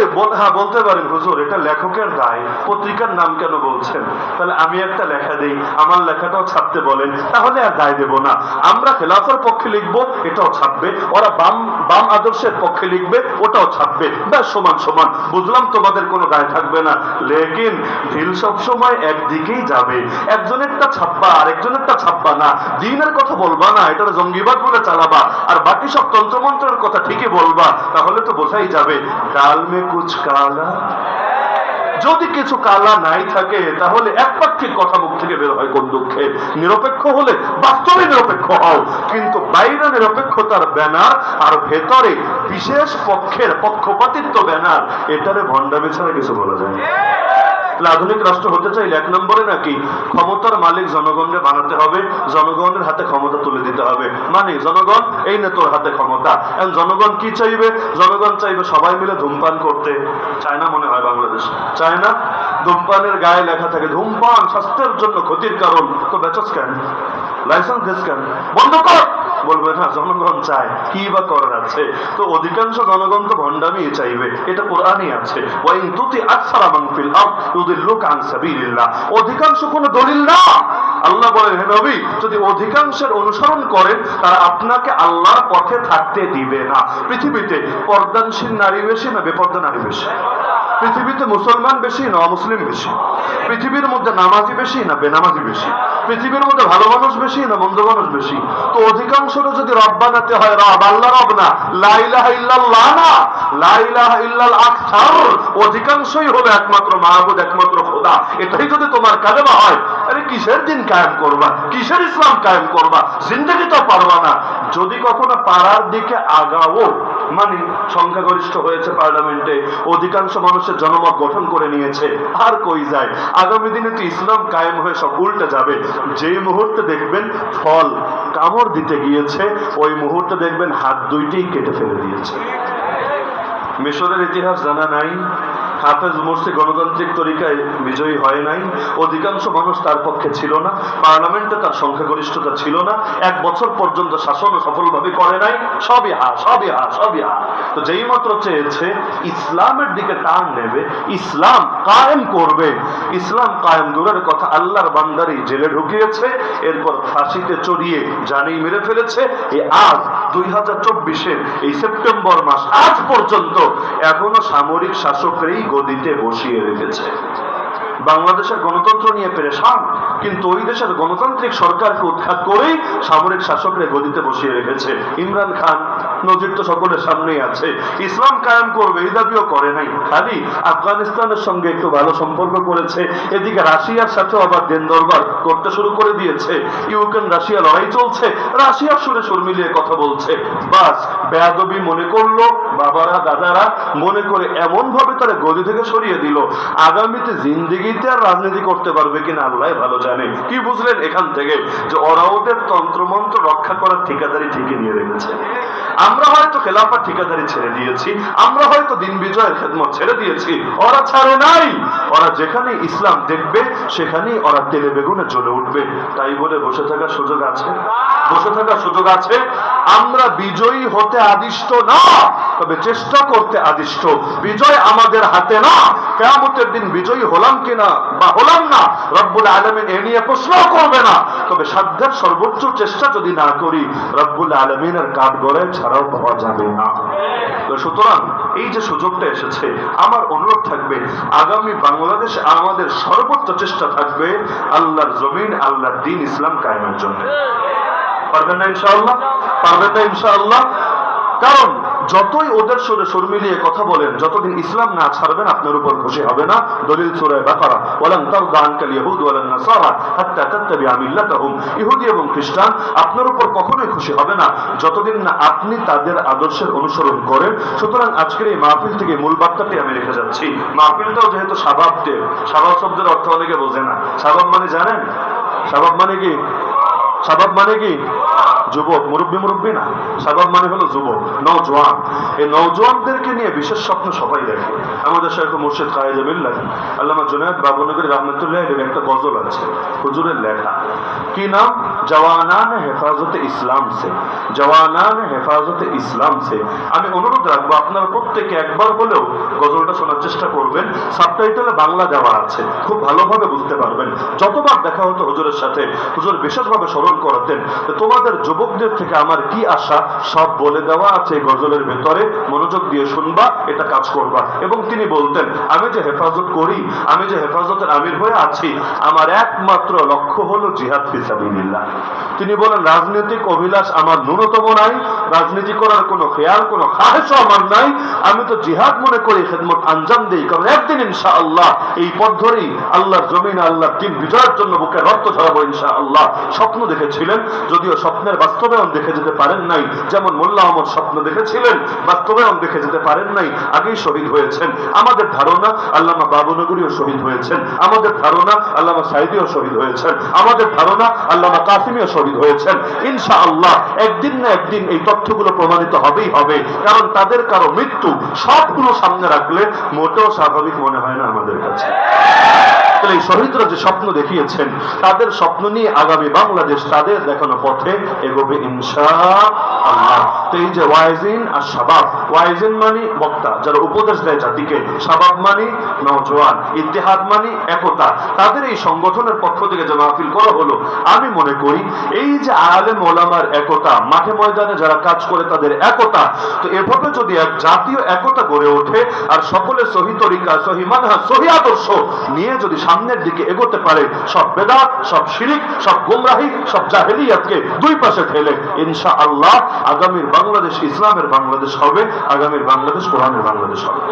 বলতে পারেন হুজুর এটা লেখকের দায়, পত্রিকার নাম কেন বলছেন? তাহলে আমি একটা লেখা দেই, আমার লেখাটাও ছাপতে বলেন, তাহলে আর দায় দেব না। আমরা খেলাফার পক্ষে লিখবো, এটাও ছাপবে, ওরা বাম বাম আদর্শের পক্ষে লিখবে, ওটাও ছাপবে, ব্যাস সমান সমান। বুঝলাম তোমাদের কোনো দায় থাকবে না, লেকিন ঢিল সবসময় একদিকেই যাবে, একজনেরটা ছাপবা আর একজনেরটা ছাপবা না, দিনের কথা বলবা না, এটা জঙ্গিবাদ বলে চালাবা, আর বাকি সব তন্ত্রমন্ত্রের কথা ঠিকই বলবা, তাহলে তো বোঝাই যাবে ডাল মে কুছ কালা। যদি কিছু কালা নাই থাকে তাহলে একপাক্ষিক কথা মুখ থেকে বের হয় কোন দুঃখে। নিরপেক্ষ হলে বাস্তবে নিরপেক্ষ হও, কিন্তু বাইরে নিরপেক্ষতার ব্যানার আর ভেতরে বিশেষ পক্ষের পক্ষপাতিত্ব ব্যানার, এটারে ভণ্ডামি ছাড়া কিছু বলা যায় না। আধুনিক রাষ্ট্র হতে চাইলে এক নম্বরে নাকি ক্ষমতার মালিক জনগণকে বানাতে হবে, জনগণের হাতে ক্ষমতা তুলে দিতে হবে, মানে জনগণ এই না তোর হাতে ক্ষমতা। এখন জনগণ কি চাইবে? জনগণ চাইবে সবাই মিলে ধূমপান করতে। চায় না মনে হয় বাংলাদেশ? চায় না? ধূমপানের গায়ে লেখা থাকে ধূমপান স্বাস্থ্যের জন্য ক্ষতির কারণ, তো বেচস কেন? লাইসেন্স দিস কেন? বন্ধ কর। বলবে না জনগণ চায়, কি বা করার আছে? তো অধিকাংশ জনগণ তো ভণ্ডামি চাইবে, এটা কোরআনই আছে, ওয়াইন তুতি আকসারা মান ফিল আরদ ইউদিল্লুকা আন সাবিলিল্লাহ। অধিকাংশ কোনো দলিল না। আল্লাহ বলেন হে নবী, যদি অধিকাংশের অনুসরণ করেন তারা আপনাকে আল্লাহর পথে থাকতে দিবে না। পৃথিবীতে পর্দানশীল নারী বেশি না বেপর্দা নারী বেশি? পৃথিবীতে মুসলমান বেশি না অমুসলিম বেশি? পৃথিবীর মধ্যে নামাজি বেশি না বেনামাজি বেশি? পৃথিবীর মধ্যে ভালো মানুষ বেশি না মন্দ মানুষ বেশি? তো অধিকাংশটা যদি রব বানাতে হয়, রব আল্লাহ রব না, লা ইলাহা ইল্লাল্লাহ না, লা ইলাহা ইল্লাল আকসার, অধিকাংশই হলো একমাত্র মাহবুদ, একমাত্র খোদা। এটাই যদি তোমার কালেমা হয়, আরে কিসের দিন কায়েম করবা, কিসের ইসলাম কায়েম করবা? জিন্দেগি তো পারবা না। যদি কখনো পারার দিকে আগাও, মানে সংখ্যাগরিষ্ঠ হয়েছে পার্লামেন্টে, অধিকাংশ মানুষের জনমত গঠন করে নিয়েছে, আর কই যায়? আগামী দিনে তো ইসলাম কায়েম হয়ে সব উল্টে যাবে। যেই মুহূর্তে দেখবেন ফল কামড় দিতে গিয়েছে, ওই মুহূর্তে দেখবেন হাত দুইটাই কেটে ফেলে দিয়েছে। মিশরের ইতিহাস জানা নাই? হাফেজ মুরসি গণতান্ত্রিক তরিকায় বিজয়ী হয় নাই, অধিকাংশ মানুষ তার পক্ষে ছিল না, পার্লামেন্টে তার সংখ্যাগরিষ্ঠতা ছিল না, 1 বছর পর্যন্ত শাসনও সফলভাবে করে নাই, সবই হা সবই হা সবই হা। তো যেই মাত্র চেয়েছে ইসলামের দিকে টান নেবে, ইসলাম কায়েম করবে, ইসলাম কায়েম দূরের কথা আল্লাহর বান্দারই জেলে ঢুকিয়েছে, এরপর ফাঁসিতে চড়িয়ে জানেই মেরে ফেলেছে। এই আজ 2024-এর এই সেপ্টেম্বর মাস আজ পর্যন্ত এখনো সামরিক শাসকরাই গদিতে বসিয়ে রেখেছে। বাংলাদেশের গণতন্ত্র নিয়ে পেরেশান, কিন্তু ওই দেশের গণতান্ত্রিক সরকারকে উৎখাত করেই সামরিক শাসকরা গদিতে বসিয়ে রেখেছে। ইমরান খান নজির তো সকলের সামনেই আছে, ইসলাম কায়েম করবে এই দাবিও করে নাই, খালি আফগানিস্তানের সঙ্গে একটু ভালো সম্পর্ক করেছে, এদিকে রাশিয়ার সাথেও আবার দেন দরবার করতে শুরু করে দিয়েছে। ইউক্রেন রাশিয়া লড়াই চলছে, রাশিয়ার সুরে সুর মিলিয়ে কথা বলছে। বাস বেয়াদবি মনে করলো বাবারা দাদারা, মনে করে এমন ভাবে তারা গদি থেকে সরিয়ে দিল, আগামীতে জিন্দিগিতে আর রাজনীতি করতে পারবে কিনা আল্লাহ ভালো জানে। কি বুঝলেন এখান থেকে? যে ওরা ওদের তন্ত্রমন্ত্র রক্ষা করার ঠিকাদারি ঠিকই নিয়ে রেখেছে। আমরা হয়তো খেলাফার ঠিকাদারি ছেড়ে দিয়েছি, আমরা হয়তো দিন বিজয়ের খেদমত ছেড়ে দিয়েছি, ওরা ছাড়ে নাই। ওরা যেখানে ইসলাম দেখবে সেখানেই ওরা তেলে বেগুনে জ্বলে উঠবে। তাই বলে বসে থাকার সুযোগ আছে? বসে থাকার সুযোগ আছে? আমরা বিজয়ী হতে আদিষ্ট না, তবে চেষ্টা করতে আদিষ্ট। বিজয় আমাদের হাতে না, কিয়ামতের দিন বিজয়ী হলাম কিনা বা হলাম না রব্বুল আলামিন এ নিয়ে প্রশ্ন করবে না, তবে সাধ্যের সর্বোচ্চ চেষ্টা যদি না করি রব্বুল আলামিনের কাঠগড়ায় ছাড়াও পাওয়া যাবে না। সুতরাং এই যে সুযোগটা এসেছে, আমার অনুরোধ থাকবে আগামী বাংলাদেশে আমাদের সর্বোচ্চ চেষ্টা থাকবে আল্লাহর জমিন, আল্লাহর দ্বীন ইসলাম কায়েমের জন্য। পারবেন না ইনশাআল্লাহ? পারবেন না ইনশাআল্লাহ? কারণ যতই ওদের সুরে সুর মিলিয়ে কথা বলেন, যতদিন ইসলাম না ছাড়বেন আপনার উপর খুশি হবে না। দলিল সূরা বাকারা, ওয়ালান তারদা আনকাল ইয়াহুদ ওয়ালান নাসারা হাত্তা তাত্তাবিআ মিল্লাতাহুম। ইহুদি এবং খ্রিস্টান আপনার উপর কখনোই খুশি হবে না যতদিন না আপনি তাদের আদর্শের অনুসরণ করেন। সুতরাং আজকের এই মাহফিল থেকে মূল বার্তাটি আমি রেখে যাচ্ছি। মাহফিলটাও যেহেতু শাবাবদের, শাবাব শব্দের অর্থ অনেকে বোঝে না। শাবাব মানে জানেন? শাবাব মানে কি? শাবাব মানে কি? যুবক, মুরব্বী মুরব্বী না, শাবাব মানে হলো যুবক, নওজোয়ান। এই নওজোয়ানদেরকে নিয়ে বিশেষ স্বপ্ন সবাই দেখে। আমাদের শেখ মুর্শিদ খায়েজা বিল্লাহ আল্লামা জুনায়েদ বাবুনগরী রাহমাতুল্লাহ একটা গজল আছে হুজুরের লেখা, কি নাম? জওয়ানান হেফাজতে ইসলাম সে, জওয়ানান হেফাজতে ইসলাম সে। আমি অনুরোধ রাখবো আপনারা প্রত্যেকে একবার হলেও গজলটা শোনার চেষ্টা করবেন। সাবটাইটেলে বাংলা দেওয়া আছে, খুব ভালোভাবে বুঝতে পারবেন। যতবার দেখা হতো হুজুরের সাথে, হুজুর বিশেষভাবে স্মরণ করাতেন তোমাদের যুবকদের থেকে আমার কি আশা, সব বলে দেওয়া আছে গজলের ভেতরে, মনোযোগ দিয়ে শুনবা, এটা কাজ করবা। এবং তিনি বলতেন আমি যে হেফাজত করি, আমি যে হেফাজতের আমির হয়ে আছি, আমার একমাত্র লক্ষ্য হলো জিহাদ ফি সাবিলিল্লাহ। তিনি বলেন রাজনৈতিক অভিলাষ আমার ন্যূনতম নাই, রাজনীতি করার কোনো খেয়াল, কোনো খাহেশও আমার নাই। আমি তো জিহাদ মনে করি খেদমত আঞ্জাম দিই, কারণ একদিন ইনশাআল্লাহ এই পথ ধরেই আল্লাহর জমিনে আল্লাহর দিন বিজয়ের জন্য বুকে রক্ত ঝরাবো ইনশাআল্লাহ। স্বপ্ন দেখেছিলেন, যদিও স্বপ্নের বাস্তবায়ন দেখে যেতে পারেন নাই। যেমন মোল্লা আহমদ স্বপ্ন দেখেছিলেন, বাস্তবায়ন দেখে যেতে পারেন নাই, আগেই শহীদ হয়েছেন। আমাদের ধারণা আল্লামা বাবুনগরীও শহীদ হয়েছেন, আমাদের ধারণা আল্লামা সাইদিও শহীদ হয়েছেন, আমাদের ধারণা আল্লামা কাসিমিও শহীদ হয়েছেন। ইনশাআল্লাহ একদিন না একদিন এই তথ্যগুলো প্রমাণিত হবেই হবে, কারণ তাদের কারো মৃত্যু সবগুলো সামনে রাখলে মোটেও স্বাভাবিক মনে হয় না আমাদের কাছে। এই শহীদরা যে স্বপ্ন দেখিয়েছেন, তাদের স্বপ্ন নিয়ে আগামী বাংলাদেশ তাদের দেখানো পথে এগোবে ইনশাআল্লাহ। তো এই যে ওয়াইজিন আর শাবাব, ওয়াইজিন মানে বক্তা যারা উপদেশ দেয় জাতিকে, শাবাব মানে নওজোয়ান, ইত্তেহাদ মানে একতা। তাদের এই সংগঠনের পক্ষ থেকে যে মাহফিল করা হলো, আমি মনে করি এই যে আলেম ওলামার একতা, মাঠে ময়দানে যারা কাজ করে তাদের একতা, তো এভাবে যদি এক জাতীয় একতা গড়ে ওঠে আর সকলে সহি তরিকা, সহি মানহাজ, সহি আদর্শ নিয়ে যদি সামনের দিকে এগোতে পারে, সব বেদাত, সব শিরিক, সব গুমরাহি, সব জাহেলিয়াতকে দুই পাশে ঠেলে ইনশাআল্লাহ আগামীর বাংলাদেশ ইসলামের বাংলাদেশ হবে, আগামীর বাংলাদেশ কোরআনের বাংলাদেশ হবে।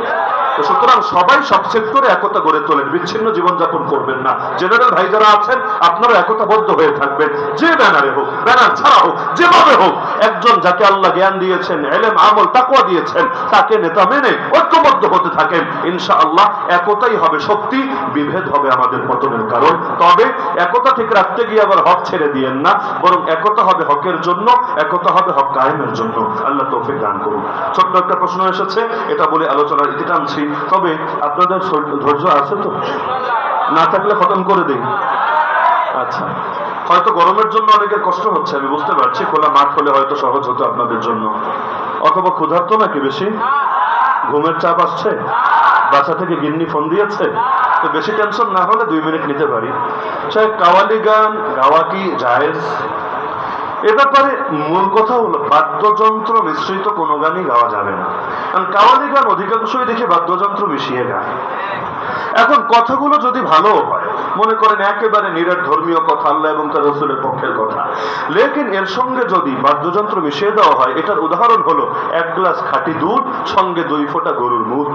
সুতরাং সবাই সব সেক্টরে একতা গড়ে তোলেন, বিচ্ছিন্ন জীবনযাপন করবেন না। জেনারেল ভাই যারা আছেন আপনারা একতাবদ্ধ হয়ে থাকবেন, যে ব্যানারে হোক, ব্যানার ছাড়া হোক, যেভাবে হোক, একজন যাকে আল্লাহ জ্ঞান দিয়েছেন, ইলম, আমল, তাকওয়া দিয়েছেন, তাকে নেতা মেনে ঐক্যবদ্ধ হতে থাকেন। ইনশাআল্লাহ একতাই হবে শক্তি, বিভেদ হবে আমাদের পতনের কারণ। তবে একতা ঠিক রাখতে গিয়ে আবার হক ছেড়ে দিয়েন না, বরং একতা হবে হকের জন্য, একতা হবে হক কায়েমের জন্য। আল্লাহ তৌফিক দান করুন। ছোট্ট একটা প্রশ্ন এসেছে, এটা বলে আলোচনার ইতি টানছি। তবে আপনাদের ধৈর্য আছে তো? না থাকলে খতম করে দিই। আচ্ছা, হয়তো গরমের জন্য অনেকের কষ্ট হচ্ছে, আমি বুঝতে পারছি। খোলা মাঠ হলে হয়তো সহজ হতো আপনাদের জন্য। অথবা ক্ষুধার্ত নাকি বেশি? ঘুমের চাপ আসছে? বাসা থেকে গিন্নি ফোন দিয়েছে? তো বেশি টেনশন না হলে 2 মিনিট নিতে পারি। কাওয়ালি গান গাওয়া কি জায়েজ? এ ব্যাপারে মূল কথা হলো বাদ্যযন্ত্র মিশ্রিত কোনো গানই গাওয়া যাবে না। কারণ কাওয়ালি গান অধিকাংশই দেখে বাদ্যযন্ত্র মিশিয়ে গায়। এখন কথাগুলো যদি ভালো হয়, মনে করেন একেবারে নিরেট ধর্মীয় কথা, আল্লাহ এবং তার রাসূলের পক্ষের কথা, লেকিন এর সঙ্গে যদি বাদ্যযন্ত্র মিশিয়ে দেওয়া হয়, এটার উদাহরণ হলো 1 গ্লাস খাঁটি দুধ সঙ্গে 2 ফোঁটা গরুর মুখ।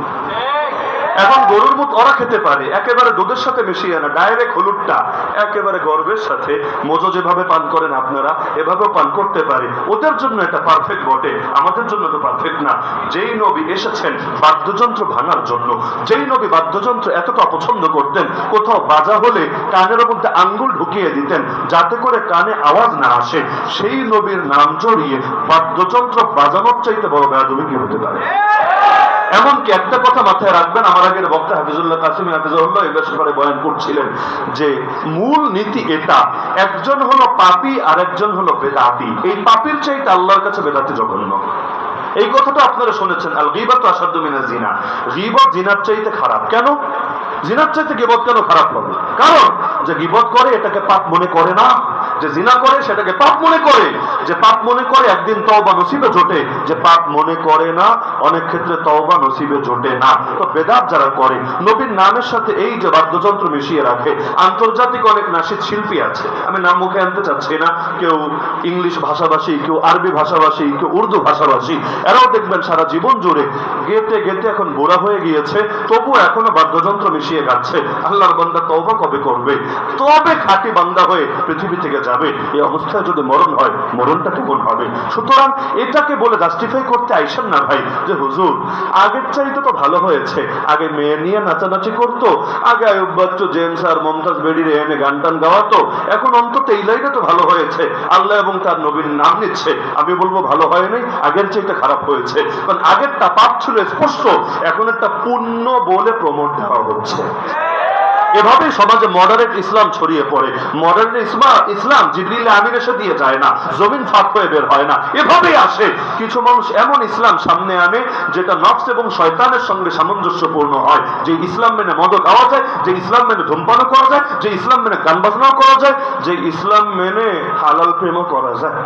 এখন গরুর মুখ ওরা খেতে পারে একেবারে দুধের সাথে মিশিয়ে না, ডাইরেক্ট হলুদটা একেবারে গর্বের সাথে, মোজো যেভাবে পান করেন আপনারা এভাবেও পান করতে পারে। ওদের জন্য এটা পারফেক্ট বটে, আমাদের জন্য তো পারফেক্ট না। যেই নবী এসেছেন বাদ্যযন্ত্র ভাঙার জন্য, যেই নবী বাদ্যযন্ত্র এতটা অপছন্দ করতেন, কোথাও বাজা হলে কানের মধ্যে আঙ্গুল ঢুকিয়ে দিতেন যাতে করে কানে আওয়াজ না আসে, সেই নবীর নাম জড়িয়ে বাদ্যযন্ত্র বাজানোর চাইতে বড় বেয়াদবি কি হতে পারে? এমনকি একটা কথা মাথায় রাখবেন, আমার আগের বক্তা হাফিজুল্লাহ কাসিমি হাফিজুল্লাহ এই ব্যাপারে বয়ান করছিলেন যে মূল নীতি এটা, একজন হলো পাপী আর একজন হলো বেদাতি। এই পাপীর চাইতে আল্লাহর কাছে বেদাতি জঘন্য। এই কথাটা আপনারা শুনেছেন, আল গীবাতু আশাদ্দু মিনাজ জিনা। গীবত জিনার চাইতে খারাপ। কেন? জিনার চাইতে গীবত কেন খারাপ হবে? কারণ যে গীবত করে এটাকে পাপ মনে করে না, যে জিনা করে সেটাকে পাপ মনে করে, যে পাপ মনে করে একদিন তওবা নসিবে জোটে, যে পাপ মনে করে না অনেক ক্ষেত্রে তওবা নসিবে জোটে না। তো বেদাত যারা করে, নবীর নামের সাথে এই যে বাদ্যযন্ত্র মিশিয়ে রাখে, আন্তর্জাতিক অনেক নাশিদ শিল্পী আছে, আমি নাম মুখে আনতে চাচ্ছি না, কেউ ইংলিশ ভাষাভাষী, কেউ আরবি ভাষাভাষী, কেউ উর্দু ভাষাভাষী, এরাও দেখবেন সারা জীবন জুড়ে গেতে গেতে এখন বুড়া হয়ে গিয়েছে, তবু এখনো বাদ্যযন্ত্র মিশিয়ে মিশিয়ে যাচ্ছে। আল্লাহর বান্দা তওবা কবে করবে? তবে খাঁটি বান্দা হয়ে পৃথিবী থেকে যাবে। এই অবস্থায় যদি মরণ হয়, মরণটা কেমন হবে? সুতরাং এটাকে বলে জাস্টিফাই করতে আইসেন না ভাই যে হুজুর আগের চাইতে তো ভালো হয়েছে, আগে মেয়ে নিয়ে নাচানাচি করতো, আগে আয়ুব বাচ্চু জেমস আর মমতাজ বেডির এনে গান টান গাওয়াতো, এখন অন্তত এই লাইনে তো ভালো হয়েছে, আল্লাহ এবং তার নবীর নাম নিচ্ছে। আমি বলবো ভালো হয় নাই, আগের চাইতে খারাপ হয়েছে। কারণ আগেরটা পাপ ছিল স্পষ্ট, এখন একটা পুণ্য বলে প্রমোট দেওয়া হচ্ছে। এভাবেই সমাজে মডারেট ইসলাম ছড়িয়ে পড়ে। মডারেট ইসলাম জিবরিল আমিন এসে দিয়ে যায় না, জমিন ফাঁক হয়ে বের হয় না, এভাবেই আসে। কিছু মানুষ এমন ইসলাম সামনে আনে যেটা নফস এবং শয়তানের সঙ্গে সামঞ্জস্যপূর্ণ হয়। যে ইসলাম মেনে মদ খাওয়া যায়, যে ইসলাম মেনে ধূমপানও করা যায়, যে ইসলাম মেনে গান বাজনাও করা যায়, যে ইসলাম মেনে হালাল প্রেমও করা যায়।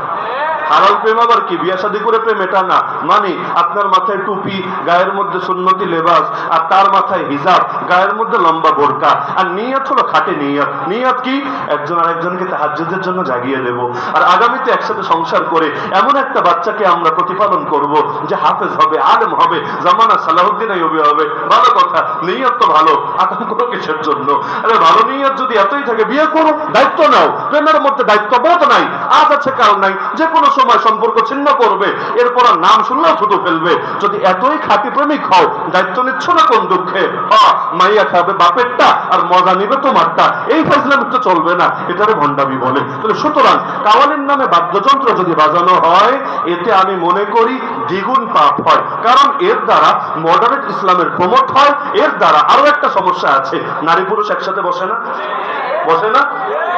হালাল প্রেম আবার কি? বিয়া শাদী করে প্রেম এটা না, মানে আপনার মাথায় টুপি, গায়ের মধ্যে সুন্নতি লেবাস, আর তার মাথায় হিজাব, গায়ের মধ্যে লম্বা বোরকা, আর নিয়ত হলো খাঁটি নিয়ত। নিয়ত কি? একজন আরেকজনকে তাহাজ্জুদের জন্য জাগিয়ে দেব, আর আগামীতে একসাথে সংসার করে এমন একটা বাচ্চাকে আমরা প্রতিপালন করব যে হাফেজ হবে, আলেম হবে, জামানা সালাহুদ্দিন আইয়ুবী হবে। ভালো কথা, নিয়ত তো ভালো, আতঙ্ক কিসের জন্য? আরে ভালো নিয়ত যদি এতই থাকে, বিয়ে করো, দায়িত্ব নাও। প্রেমের মধ্যে দায়িত্ববোধ নাই, আজ আছে কাল নাই, যে কোনো সময় সম্পর্ক ছিন্ন করবে, এরপর নাম শুনলেও থুতু ফেলবে। যদি এতই খাঁটি প্রেমিক হও, দায়িত্ব নিচ্ছ না কোন দুঃখে? মাইয়া খাবে বাপেরটা আর মজা নিবে তোমারটা, এই ফেসলামি তো চলবে না, এটারে ভণ্ডামি বলে। তাহলে সুতরাং কাওয়ালির নামে বাদ্যযন্ত্র যদি বাজানো হয়, এতে আমি মনে করি দ্বিগুণ পাপ হয়। কারণ এর দ্বারা মডারেট ইসলামের প্রমোট হয়। এর দ্বারা আরো একটা সমস্যা আছে, নারী পুরুষ একসাথে বসে না? বসে না?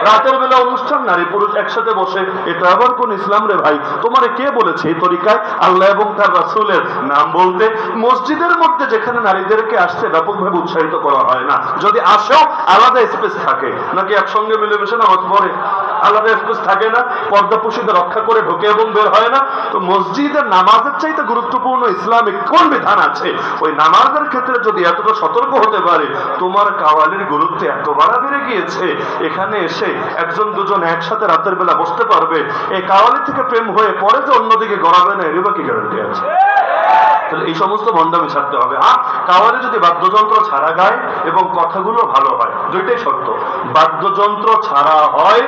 রাতের বেলা অনুষ্ঠান, নারী পুরুষ একসাথে বসে, এটা আবার কোন ইসলাম রে ভাই? তোমারে কে বলেছে এই তরিকায় আল্লাহ এবং তার রাসূলের নাম বলতে? মসজিদের মধ্যে যেখানে নারীদেরকে আসতে ব্যাপকভাবে উৎসাহিত করা হয় না, যদি আসেও আলাদা স্পেস থাকে, নাকি একসঙ্গে মিলেমিশে নামাজ পড়ে? আলাদা স্পেস থাকে না, পর্দা পুশিদা রক্ষা করে ঢোকে এবং বের হয় না। তো মসজিদের নামাজের চাইতে গুরুত্বপূর্ণ ইসলামিক কোন বিধান আছে? ওই নামাজের ক্ষেত্রে যদি এতটা সতর্ক হতে পারে, তোমার কাওয়ালির গুরুত্ব এত বাড়া বেড়ে গিয়েছে, এখানে এসে একজন দুজন একসাথে রাতের বেলা বসতে পারবে, এই কাওয়ালি থেকে প্রেম হয়ে পরে যে অন্যদিকে গড়াবে না, এর বা কি গ্যারান্টি আছে? তাহলে এই সমস্ত ভণ্ডামি ছাড়তে হবে। আর কাওয়ালি যদি বাদ্যযন্ত্র ছাড়া গায় এবং কথাগুলো ভালো হয়, দুইটাই শর্ত। বাদ্যযন্ত্র ছাড়া হয়,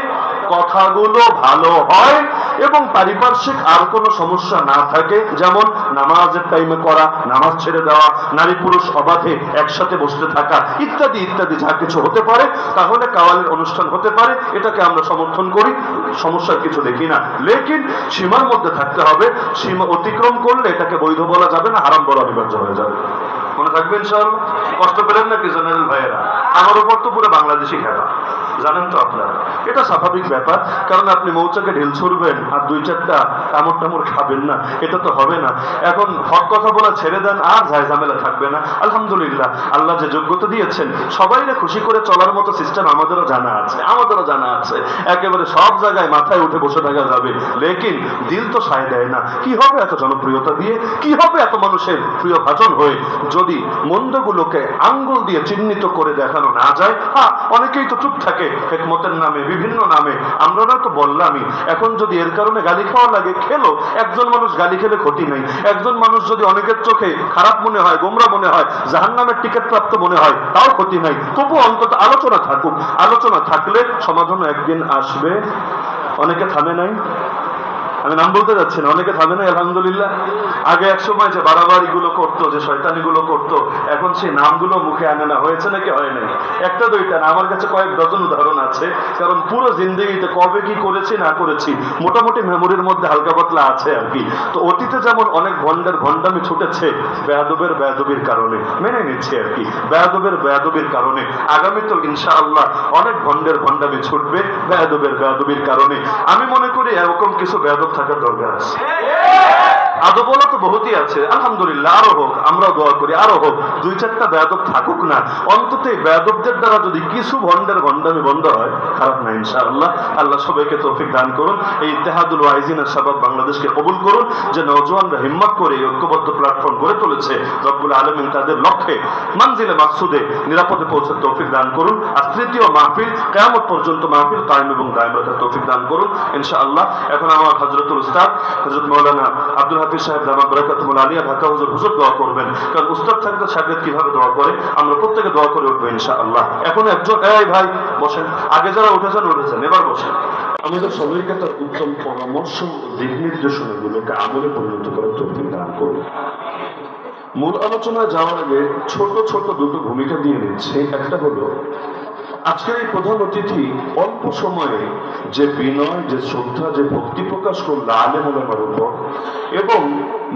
কথাগুলো ভালো হয়, এবং পারিপার্শ্বিক আর কোনো সমস্যা না থাকে, যেমন নামাজের টাইমে করা, নামাজ ছেড়ে দেওয়া, নারী পুরুষ অবাধে একসাথে বসতে থাকা, ইত্যাদি ইত্যাদি যা কিছু হতে পারে, তাহলে কাওয়ালির অনুষ্ঠান হতে পারে। এটাকে আমরা সমর্থন করি, সমস্যার কিছু দেখি না। লেকিন সীমার মধ্যে থাকতে হবে। সীমা অতিক্রম করলে এটাকে বৈধ বলা যাবে না, হারাম বলা অনিবার্য হয়ে যাবে। মনে থাকবে ইনশাআল্লাহ? কষ্ট পেলেন নাকি জেনারেল ভাইয়েরা? আমার উপর তো পুরো বাংলাদেশি খেলা, জানেন তো আপনারা। এটা স্বাভাবিক ব্যাপার, কারণ আপনি মৌচাকে ঢিল ছুড়বেন আর দুই চারটা কামড় টামড় খাবেন না, এটা তো হবে না। এখন হক কথা বলা ছেড়ে দেন, আর যায় ঝামেলা থাকবে না। আলহামদুলিল্লাহ, আল্লাহ যে যোগ্যতা দিয়েছেন, সবাইরে খুশি করে চলার মতো সিস্টেম আমাদেরও জানা আছে। একেবারে সব জায়গায় মাথায় উঠে বসে থাকা যাবে, লেকিন দিল তো সায় দেয় না। কি হবে এত জনপ্রিয়তা দিয়ে? কি হবে এত মানুষের প্রিয় ভাজন হয়ে, যদি মন্দগুলোকে আঙ্গুল দিয়ে চিহ্নিত করে দেখানো না যায়? হ্যাঁ, অনেকেই তো চুপ থাকে হিকমতের নামে, বিভিন্ন নামে। আমরা না তো বললামই, এখন যদি এর কারণে গালি খাওয়া লাগে, খেলো। একজন মানুষ গালি খেলে ক্ষতি নেই। একজন মানুষ যদি অনেকের চোখে খারাপ মনে হয়, গোমরা মনে হয়, জাহান্নামের টিকিট প্রাপ্ত মনে হয়, তাও ক্ষতি নাই। তবু অন্তত আলোচনা থাকুক। আলোচনা থাকলে সমাধান একদিন আসবে। অনেকে থামে নাই, আমি নাম বলতে যাচ্ছি না, অনেকে থামে না। আলহামদুলিল্লাহ, আগে এক সময় যে বাড়াবাড়ি গুলো করতো, যে শয়তানি গুলো করতো, এখন সেই নামগুলো মুখে আনে না। হয়েছে নাকি হয় নাই? একটা দুইটা না, আমার কাছে কয়েক ডজন উদাহরণ আছে। কারণ পুরো জিন্দগিতে কবে কি করেছি না করেছি মোটামুটি মেমোরির মধ্যে হালকা পাতলা আছে আর কি। তো অতীতে যেমন অনেক ভণ্ডের ভণ্ডামি ছুটেছে বেয়াদবের কারণে, মেনে নিচ্ছি আর কি, বেয়াদবের কারণে। আগামীতেও ইনশাআল্লাহ অনেক ভণ্ডের ভণ্ডামি ছুটবে বেয়াদবের কারণে। আমি মনে করি এরকম কিছু বেয়াদব থাকার দরকার আছে। আদবলা তো বহুতই আছে, আলহামদুলিল্লাহ, আরো হোক, আমরাও দোয়া করি আরো হোক। দুই চারটা বেয়াদব থাকুক না, অন্তত এই বেয়াদবদের দ্বারা যদি কিছু ভণ্ডের ভণ্ডামি বন্ধ হয়, খারাপ না ইনশাআল্লাহ। আল্লাহ সবাইকে তৌফিক দান করুন। এই ইত্তেহাদুল ওয়াইজিন শাবাব বাংলাদেশকে কবুল করুন। যে নওজওয়ানরা হিম্মত করে এই ঐক্যবদ্ধ প্ল্যাটফর্ম গড়ে তুলেছে, রব্বুল আলামিন তাদের লক্ষ্যে মানজিলে মাকসুদে নিরাপদে পৌঁছার তৌফিক দান করুন। আর তৃতীয় মাহফিল, কিয়ামত পর্যন্ত মাহফিল কায়েম এবং দায়েম রাখার তৌফিক দান করুন ইনশাআল্লাহ। এখন আমার হযরতুল উস্তাদ হযরত মাওলানা আব্দুল হাফিজ সাহেব দামাত বারাকাতুহুল আলিয়া ঢাকা হুজুর দোয়া করবেন, কারণ উস্তাদ থাকলে শাগিদ কিভাবে দোয়া করে আমরা প্রত্যেকে দোয়া করে উঠবো ইনশাআল্লাহ। এখন একজন এই ভাই বসেন, আগে যারা উঠেছেন এবার বসেন। আমাদের সবাইকে তার উত্তম পরামর্শ ও দিক নির্দেশনাগুলোকে আমলে পরিণত করার তৌফিক দান করুন। মূল আলোচনায় যাওয়ার আগে ছোট ছোট দুটো ভূমিকা দিয়ে নিচ্ছে। একটা হলো আজকের এই প্রধান অতিথি অল্প সময়ে যে বিনয়, যে শ্রদ্ধা, যে ভক্তি প্রকাশ করল আলেম ওলামার উপর, এবং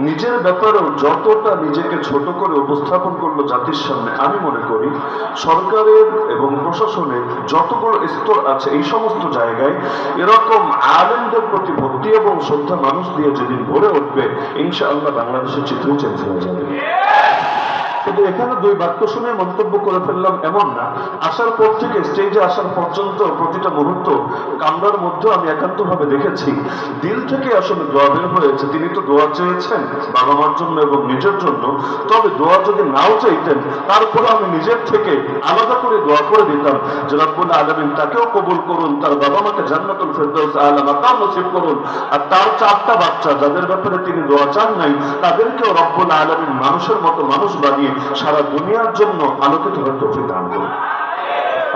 নিজের ব্যাপারেও যতটা নিজেকে ছোট করে উপস্থাপন করলো জাতির সামনে, আমি মনে করি সরকারের এবং প্রশাসনের যতগুলো স্তর আছে এই সমস্ত জায়গায় এরকম আলেমদের প্রতি ভক্তি এবং শ্রদ্ধা মানুষ দিয়ে যেদিন ভরে উঠবে, ইনশাআল্লাহ বাংলাদেশের চিত্রই চেঞ্জ হয়ে যাবে। কিন্তু এখানে দুই বাক্য শুনে মন্তব্য করে ফেললাম এমন না। আসার পর থেকে স্টেজে আসার পর্যন্ত প্রতিটা মুহূর্ত কামরার মধ্যে আমি একান্তভাবে দেখেছি দিল থেকে আসলে দোয়া বের হয়েছে। তিনি তো দোয়া চেয়েছেন বাবা মার জন্য এবং নিজের জন্য, তবে দোয়া যদি নাও চাইতেন তারপরে আমি নিজের থেকে আলাদা করে দোয়া করে দিতাম যে রব্বুল আলামিন তাকেও কবুল করুন, তার বাবা মাকে জান্নাতুল ফেরদাউস আলা মাকাম নসিব করুন, আর তার 4টা বাচ্চা যাদের ব্যাপারে তিনি দোয়া চান নাই তাদেরকেও রব্বুল আলামিন মানুষের মতো মানুষ বানিয়ে সারা দুনিয়ার জন্য আলোকিত হওয়ার তৌফিক দান করুন।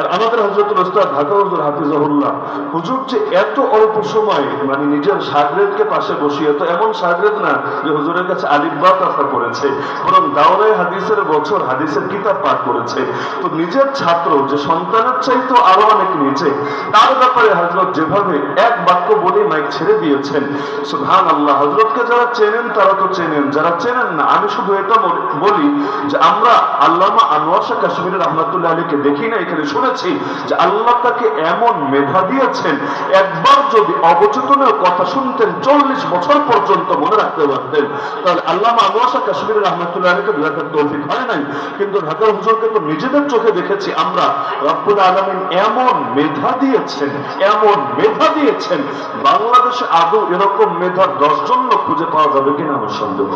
আর আমাদের হযরতুল উস্তাদ ঢাকা হুজুর হাফিজাহুল্লাহ হুজুর যে এত অল্প সময় মানে নিজের শাগরেদকে পাশে বসিয়ে, তো এমন শাগরেদ না যে হুজুরের কাছে আলিফ বা তাসা করেছে, বরং দাওরায়ে হাদিসের বছর হাদিসের কিতাব পাঠ করেছে। তো নিজের ছাত্র যে সন্তানের চাইতো আরো অনেক নিচে, তার ব্যাপারে হযরত যেভাবে এক বাক্য বলে মাইক ছেড়ে দিয়েছেন, সুবহানাল্লাহ। হযরতকে যারা চেনেন তারা তো চেনেন, যারা চেনেন না আমি শুধু এটা বলি যে আমরা আল্লামা আনোয়ার শাহ কাশ্মীরি রাহমাতুল্লাহ আলাইহিকে দেখি না, এখানে শুনেছি যে আল্লাহ তাকে এমন মেধা দিয়েছেন, একবার যদি অবচেতনের কথা শুনতেন 40 বছর পর্যন্ত মনে রাখতে পারতেন। তাহলে আল্লামা আনোয়ার শাহ কাশ্মীরি রাহমাতুল্লাহ আলাইহিকে দেখার তৌফিক হয় নাই, কিন্তু ঢাকার হুজুরকে তো নিজেদের চোখে দেখেছি আমরা। রব্বুল আলামিন এমন মেধা দিয়েছেন, এমন মেধা দিয়েছেন, বাংলাদেশে আদৌ এরকম মেধা 10 জন লোক খুঁজে পাওয়া যাবে কিনা আমার সন্দেহ।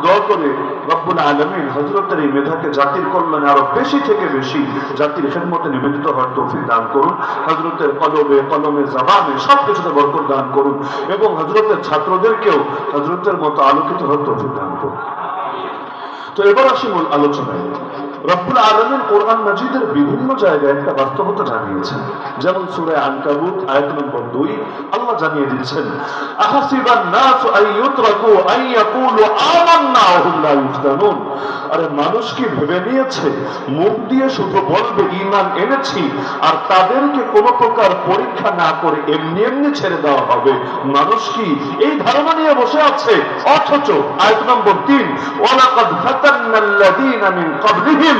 দোয়া করে রব্বুল আলামিন হযরতের এই মেধাকে জাতির কল্যাণে আরো বেশি থেকে বেশি জাতির খেদমতে নিবেদিত হওয়ার তৌফিক দান করুন। হযরতের কলমে জবানে সবকিছুতে বরকত দান করুন, এবং হযরতের ছাত্রদেরকেও হযরতের মতো আলোকিত হওয়ার তৌফিক দান করুন। তো এবার আসি মূল আলোচনায়। রব্বুল আলামিন কোরআন মাজিদের বিভিন্ন জায়গায় একটা বাস্তবতা জানিয়েছেন, যেমন সূরা আনকাবুত আয়াত নম্বর 2 আল্লাহ জানিয়ে দিচ্ছেন আহাসিবান নাসু আইয়ুতরাকু আইয়াকুলু আমান্না ওয়া হুম লা ইফতানুন। আরে মানুষ কি ভেবে নিয়েছে মুখ দিয়ে শুধু বলবে ঈমান এনেছি আর তাদেরকে কোনো প্রকার পরীক্ষা না করে এমনি এমনি ছেড়ে দেওয়া হবে? মানুষ কি এই ধারণা নিয়ে বসে আছে? অথচ আয়াত নম্বর 3 ওয়ালাকাদ ফাতান্নাল্লাযীনা মিন ক্বাবলিহিম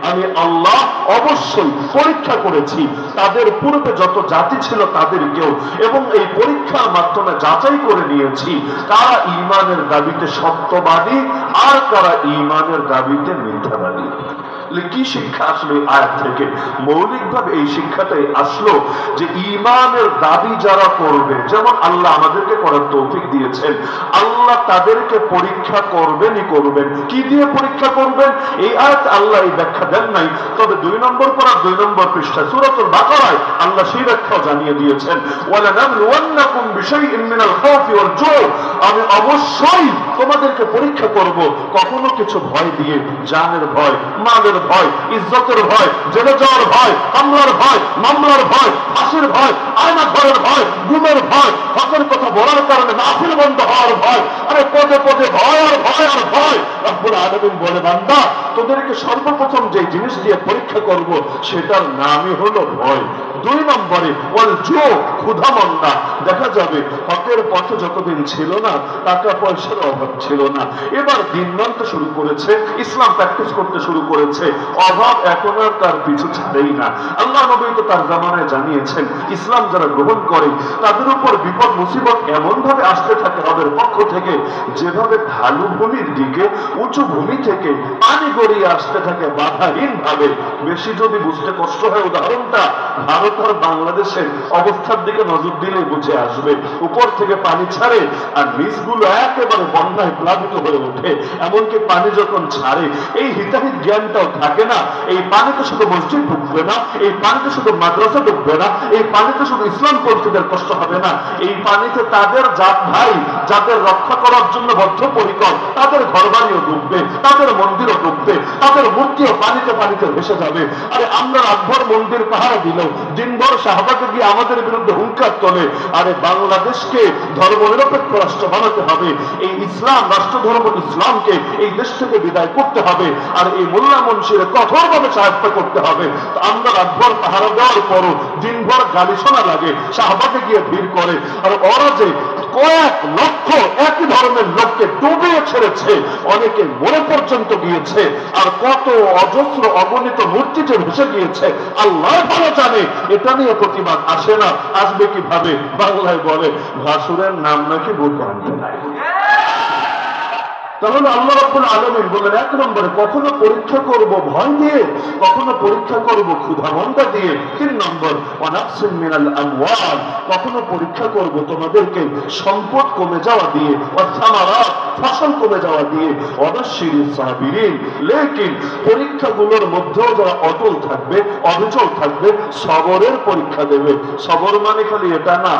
আমি আল্লাহ অবশ্যই পরীক্ষা করেছি তাদের পূর্বে যত জাতি ছিল তাদেরকেও, এবং এই পরীক্ষার মাধ্যমে যাচাই করে নিয়েছি কারা ঈমানের দাবিতে সত্যবাদী আর কারা ঈমানের দাবিতে মিথ্যাবাদী। কি শিক্ষা আসলো আয়াত থেকে? মৌলিকভাবে এই শিক্ষাটাই আসলো যে ঈমানের দাবি যারা করবে, যেমন আল্লাহ আমাদেরকে করার তৌফিক দিয়েছেন, আল্লাহ তাদেরকে পরীক্ষা করবেনই করবেন। কি দিয়ে পরীক্ষা করবেন এই আয়াত আল্লাহ এই ব্যাখ্যা দেন নাই, তবে 2 নম্বর পড়া 2 নম্বর পৃষ্ঠা সূরাতুল বাকারায় আল্লাহ সেই ব্যাখ্যাও জানিয়ে দিয়েছেন ওয়ালানাবলুওয়ান্নাকুম বিশাইইন মিনাল খাউফি ওয়াল জু। আমি অবশ্যই তোমাদেরকে পরীক্ষা করব, কখনো কিছু ভয় দিয়ে, জানের ভয়, মালের ভয়, ইজ্জতের ভয়, জেলে যাওয়ার ভয়, হামলার ভয়, মামলার ভয়, ফাঁসির ভয়, আয়না ঘরের ভয়, গুমের ভয়, হকের কথা বলার কারণে মাহফিল বন্ধ হওয়ার ভয়। আরে পদে পদে ভয় আর ভয় আর ভয়। রব্বুল আলামিন বলে বান্দা তোদেরকে সর্বপ্রথম যে জিনিস দিয়ে পরীক্ষা করব সেটার নামই হলো ভয়। 2 নম্বরে ওয়াল জু, ক্ষুধা মন্দা। দেখা যাবে হকের পথে যতদিন ছিল না, টাকা পয়সার অভাব ছিল না, এবার দিন মানতে শুরু করেছে, ইসলাম প্র্যাকটিস করতে শুরু করেছে, অভাব এখন আর তার পিছু ছাড়েই না। আল্লাহ নবী তো তার জামানায় জানিয়েছেন ইসলাম যারা গ্রহণ করে তাদের উপর বিপদ মুসিবত এমন ভাবে আসতে থাকে রবের পক্ষ থেকে, যেভাবে ঢালু ভূমির দিকে উঁচু ভূমি থেকে পানি গড়িয়ে আসতে থাকে বাধাহীন ভাবে, বেশি যদি বুঝতে কষ্ট হয় উদাহরণটা ভারত আর বাংলাদেশের অবস্থার দিকে নজর দিলে বুঝে আসবে। উপর থেকে পানি ছাড়ে আর নিচগুলো একেবারে বন্যায় প্লাবিত হয়ে ওঠে। এমনকি পানি যখন ছাড়ে এই হিতাহিত জ্ঞানটাও থাকে না। এই পানিতে শুধু মসজিদ ঢুকবে না, এই পানিতে শুধু মাদ্রাসা ঢুকবে না, এই পানিতে শুধু ইসলাম পন্থীদের কষ্ট হবে না, এই পানিতে তাদের জাত ভাই যাদের রক্ষা করার জন্য বদ্ধপরিকর তাদের ঘরবাড়িও ডুববে, তাদের মন্দিরও ডুববে, তাদের মূর্তিও পানিতে পানিতে ভেসে যাবে। আরে আমরা রাতভর মন্দির পাহারা দিলেও দিনভর শাহবাগে গিয়ে আমাদের বিরুদ্ধে হুঙ্কার তোলে। আরে বাংলাদেশকে ধর্মনিরপেক্ষ রাষ্ট্র বানাতে হবে, এই ইসলাম রাষ্ট্র ধর্ম ইসলামকে এই দেশ থেকে বিদায় করতে হবে, আর এই মোল্লা মুন্সির কঠোরভাবে সাহায্য করতে হবে। আমরা রাতভর পাহারা দেওয়ার পরও দিনভর গালি শোনা লাগে, শাহবাগে গিয়ে ভিড় করে। আর ওরা যে কয়েক লক্ষ একই ধরনের লোককে ডুবিয়ে ছেড়েছে, অনেকে মরে পর্যন্ত গিয়েছে, আর কত অজস্র অগণিত মূর্তি যে ভেসে গিয়েছে আল্লাহ ভালো জানে। এটা নিয়ে প্রতিবাদ আসে না, আসবে কিভাবে? বাংলায় বলে ভাসুরের নাম নাকি ভুল আনতে নাই। তাহলে আল্লাহ রাব্বুল আলামিন বলেন, এক নম্বরে কখনো পরীক্ষা করব ভয় দিয়ে, কখনো পরীক্ষা করব ক্ষুধামন্দা দিয়ে। 3 নম্বর ওয়ানাকসিন মিনাল আমওয়াল, কখনো পরীক্ষা করব তোমাদেরকে সম্পদ কমে যাওয়া দিয়ে, ওয়াসামারাত ফসল কমে যাওয়া দিয়ে, ওয়াবাশশিরিস সাবিরিন। লেকিন পরীক্ষাগুলোর মধ্যেও যারা অটল থাকবে, অবিচল থাকবে, সবরের পরীক্ষা দেবে। সবর মানে খালি এটা না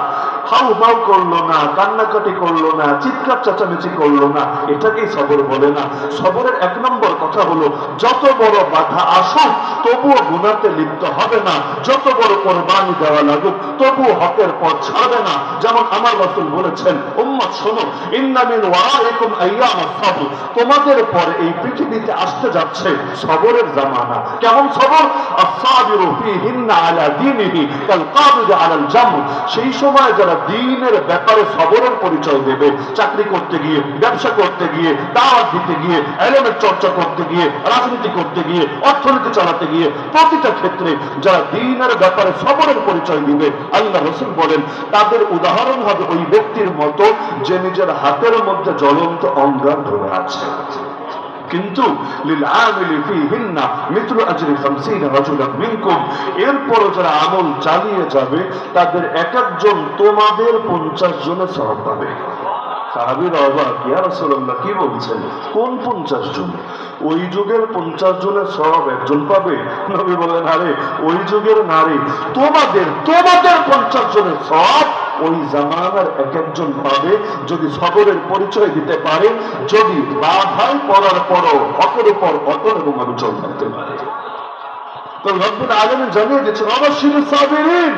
হাউ মাউ করলো না, কান্নাকাটি করলো না, চিৎকার চেঁচামেচি করলো না, এটাকেই সবর বলে না। সবরের 1 নম্বর কথা হলো যত বড় বাধা আসুক তবুও গুনাহতে লিপ্ত হবে না, যত বড় কোরবানি দেওয়া লাগুক তবুও হকের পথ ছাড়বে না। যেমন আমার রাসূল বলেছেন, উম্মত শোনো, ইন্না মিন ওয়ারাইকুম আইয়ামাস সাবর, তোমাদের পরে এই পৃথিবীতে আসতে যাচ্ছে সবরের জামানা। কেমন সবর? আস-সাবিরু ফীহিন্না আলা দীনিহি কাল কাবিদ আলাল জামর, সেই সময় যারা দ্বীনের ব্যাপারে সবরের পরিচয় দেবে, চাকরি করতে গিয়ে, ব্যবসা করতে গিয়ে, দাওয়াত দিতে গিয়ে, ইলমের চর্চা করতে গিয়ে, রাজনীতি করতে গিয়ে, অর্থনীতি চালাতে গিয়ে, প্রতিটা ক্ষেত্রে যারা দ্বীনের ব্যাপারে সবরের পরিচয় দিবে, আল্লাহ রাসূল বলেন তাদের উদাহরণ হবে ওই ব্যক্তির মতো যে নিজের হাতের মধ্যে জ্বলন্ত অঙ্গার ধরে আছে। কিন্তু লিল আমিলি ফীহিন্না মিথলু আজরি 50 রাজুলান মিনকুম, এরপর যারা আমল চালিয়ে যাবে তাদের এক একজন তোমাদের 50 জনের সওয়াব পাবে। সাহাবীরা অবাক, ইয়া রাসূলুল্লাহ কি বলছেন, কোন 50 জন? ওই যুগের 50 জনের সওয়াব একজন পাবে? নবী বলেন, আরে ওই যুগের নারী তোমাদের 50 জনের সওয়াব ওই জামানার এক একজন পাবে যদি সবরের পরিচয় দিতে পারে, যদি বাধাই পড়ার পরও হকের উপর অটল এবং অবিচল থাকতে পারে। তো রব্বুল আলামিন জানিয়ে দিচ্ছেন ওয়াবাশশিরিস সাবিরিন,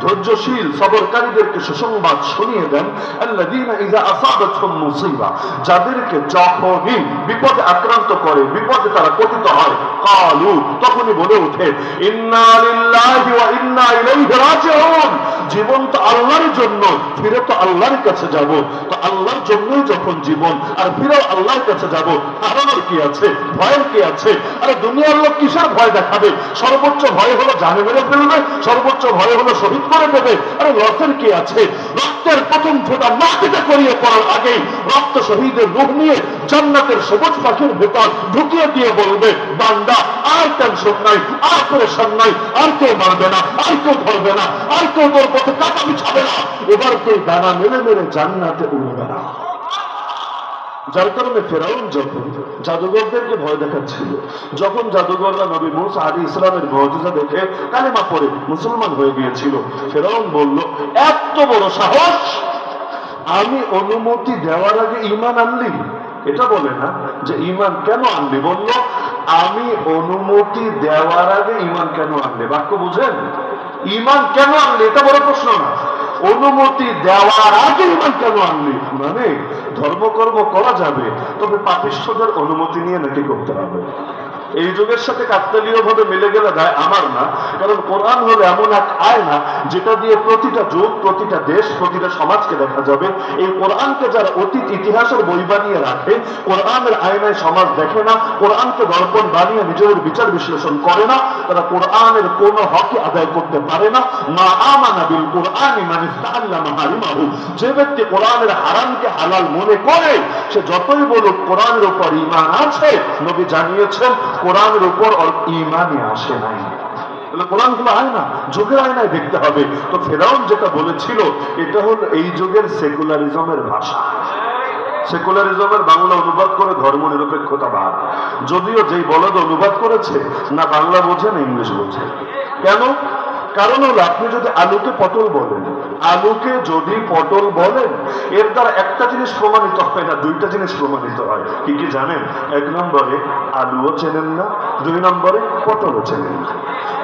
ধৈর্যশীল সবরকারীদেরকে সুসংবাদ শুনিয়ে দেন। আল্লাযীনা ইযা আসাবাতহুম মুসিবা, যাদেরকে যখনই বিপদে আক্রান্ত করে, বিপদে তারা পতিত হয়, ক্বালু তখনই বলে ওঠে ইন্না লিল্লাহি ওয়া ইন্না ইলাইহি রাজিউন, জীবন তো আল্লাহর জন্য, ফিরে তো আল্লাহর কাছে যাব। তো আল্লাহর জন্যই যখন জীবন আর ফিরে আল্লাহর কাছে যাব, হারানোর কি আছে, ভয়ের কি আছে? আরে দুনিয়ার লোক কিসের ভয় দেখাবে? সর্বোচ্চ ভয় হলো জানে মেরে ফেলবে, সর্বোচ্চ ভয় হলো শহীদ করে দেবে। আরে লসের কি আছে? রক্তের প্রথম ফোঁটা মাটিতে করিয়ে পড়ার আগেই রক্ত শহীদের রূহ নিয়ে জান্নাতের সবুজ পাখির ভেতর ঢুকিয়ে দিয়ে বলবে, বান্দা আর টেনশন নাই, আর পরেশান নাই, আর কেউ মারবে না, আর কেউ ধরবে না, আর কেউ তোর পথে কাটা বিছাবে না, এবার তুই ডানা মেলে মেলে জান্নাতে উড়বে না। যার কারণে ফেরাউন যখন জাদুঘরদেরকে ভয় দেখাচ্ছিল, যখন জাদুঘররা নবী মূসা আলাইহিস সালামের মুজিজা দেখে কালেমা পড়ে মুসলমান হয়ে গিয়েছিল, ফেরাউন বলল, এত বড় সাহস, আমি অনুমতি দেওয়ার আগে ঈমান আনলি? এটা বলে না যে ঈমান কেন আনলি, বলল আমি অনুমতি দেওয়ার আগে ঈমান কেন আনলি। বাক্য বুঝেন? ঈমান কেন আনলি এটা বড় প্রশ্ন না, অনুমতি দেওয়ার আগে ঈমান কেন আনলি? মানে ধর্মকর্ম করা যাবে, তবে পাপিষ্ঠদের অনুমতি নিয়ে নাকি করতে হবে। এই যুগের সাথে কাকতালীয় ভাবে মিলে গেলে দায় আমার না, কারণ কোরআন হলো এমন এক আয়না যেটা দিয়ে প্রতিটা যুগ, প্রতিটা দেশ, প্রতিটা সমাজকে দেখা যাবে। এই কোরআনকে যারা অতীত ইতিহাসের বই বানিয়ে রাখে, কোরআনের আয়নায় সমাজ দেখে না, কোরআনকে দর্পণ বানিয়ে নিজের বিচার বিশ্লেষণ করে না, তারা কোরআনের কোন হকই আদায় করতে পারে না। মা আমানা বিল কোরআনি মান ইসতাআল্লামা হারিমাহু, যে ব্যক্তি কোরআনের হারামকে হালাল মনে করে, সে যতই বলুক কোরআনের উপর ঈমান আছে, নবী জানিয়েছেন কোরআনের উপর ওর ঈমানই আসে নাই। কোরআন গুলো আয়না, যুগের আয়নায় দেখতে হবে। তো ফেরাউন যেটা বলেছিল এটা হলো এই যুগের সেকুলারিজমের ভাষা। সেকুলারিজমের বাংলা অনুবাদ করে ধর্ম নিরপেক্ষতাবাদ। যদিও যেই বলদ অনুবাদ করেছে না বাংলা বোঝে না ইংলিশ বোঝে। কেন? কারণ হলো আপনি যদি আলুকে পটল বলেন, আলুকে যদি পটল বলেন, এর দ্বারা একটা জিনিস প্রমাণিত হয় না, দুইটা জিনিস প্রমাণিত হয়। কি কি জানেন? এক নম্বরে আলুও চেনেন না, দুই নম্বরে পটলও চেনেন না।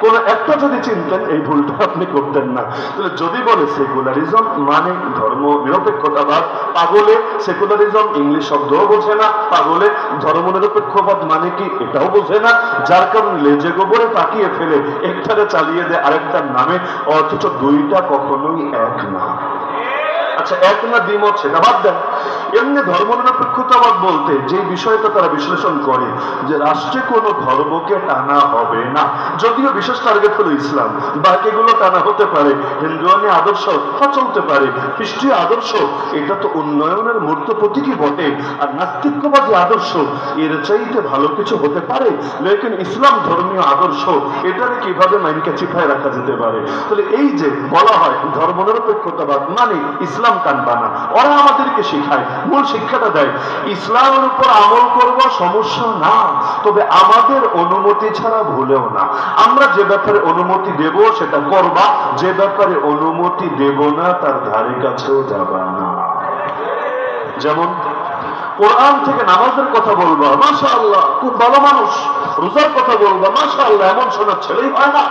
কোন একটা যদি চিনতেন এই ভুলটা আপনি করতেন না। তাহলে যদি বলে সেকুলারিজম মানে ধর্ম নিরপেক্ষতাবাদ, পাগলে সেকুলারিজম ইংলিশ শব্দও বোঝে না, পাগলে ধর্ম নিরপেক্ষবাদ মানে কি এটাও বোঝে না, যার কারণে লেজে গোবরে তাকিয়ে ফেলে একটারে চালিয়ে দেয় আরেকটার নামে, অথচ দুইটা কখনোই এক না। আচ্ছা, এক না দ্বিমত সেটা বাদ দেন। এমনি ধর্ম নিরপেক্ষতাবাদ বলতে যে বিষয়টা তারা বিশ্লেষণ করে যে রাষ্ট্রে কোনো ধর্মকে টানা হবে না, যদিও বিশেষ টার্গেট হলো ইসলাম, বাকিগুলো টানা হতে পারে, হিন্দুয়ানি আদর্শ চলতে পারে, খ্রিস্টীয় আদর্শ এটা তো উন্নয়নের মূর্ত প্রতীকই বটে, আর নাস্তিক্যবাদী আদর্শ এর চাইতে ভালো কিছু হতে পারে, লেকিন ইসলাম ধর্মীয় আদর্শ এটারে কিভাবে মাইনকে চিপায় রাখা যেতে পারে। তাহলে এই যে বলা হয় ধর্ম নিরপেক্ষতাবাদ মানে ইসলাম টানবা না, ওরা আমাদেরকে শিখায়, মূল শিক্ষাটা দেয় ইসলামের উপর আমল করব সমস্যা না, তবে আমাদের অনুমতি ছাড়া ভুলেও না। আমরা যে ব্যাপারে অনুমতি দেব সেটা করবা, যে ব্যাপারে অনুমতি দেব না তার ধারে কাছেও যাবা না। যেমন কোরআন থেকে নামাজের কথা বলবা, মাশাআল্লাহ খুব ভালো মানুষ, রোজার কথা বলবা, মাশাআল্লাহ এমন শোনার ছেলেই হয় না।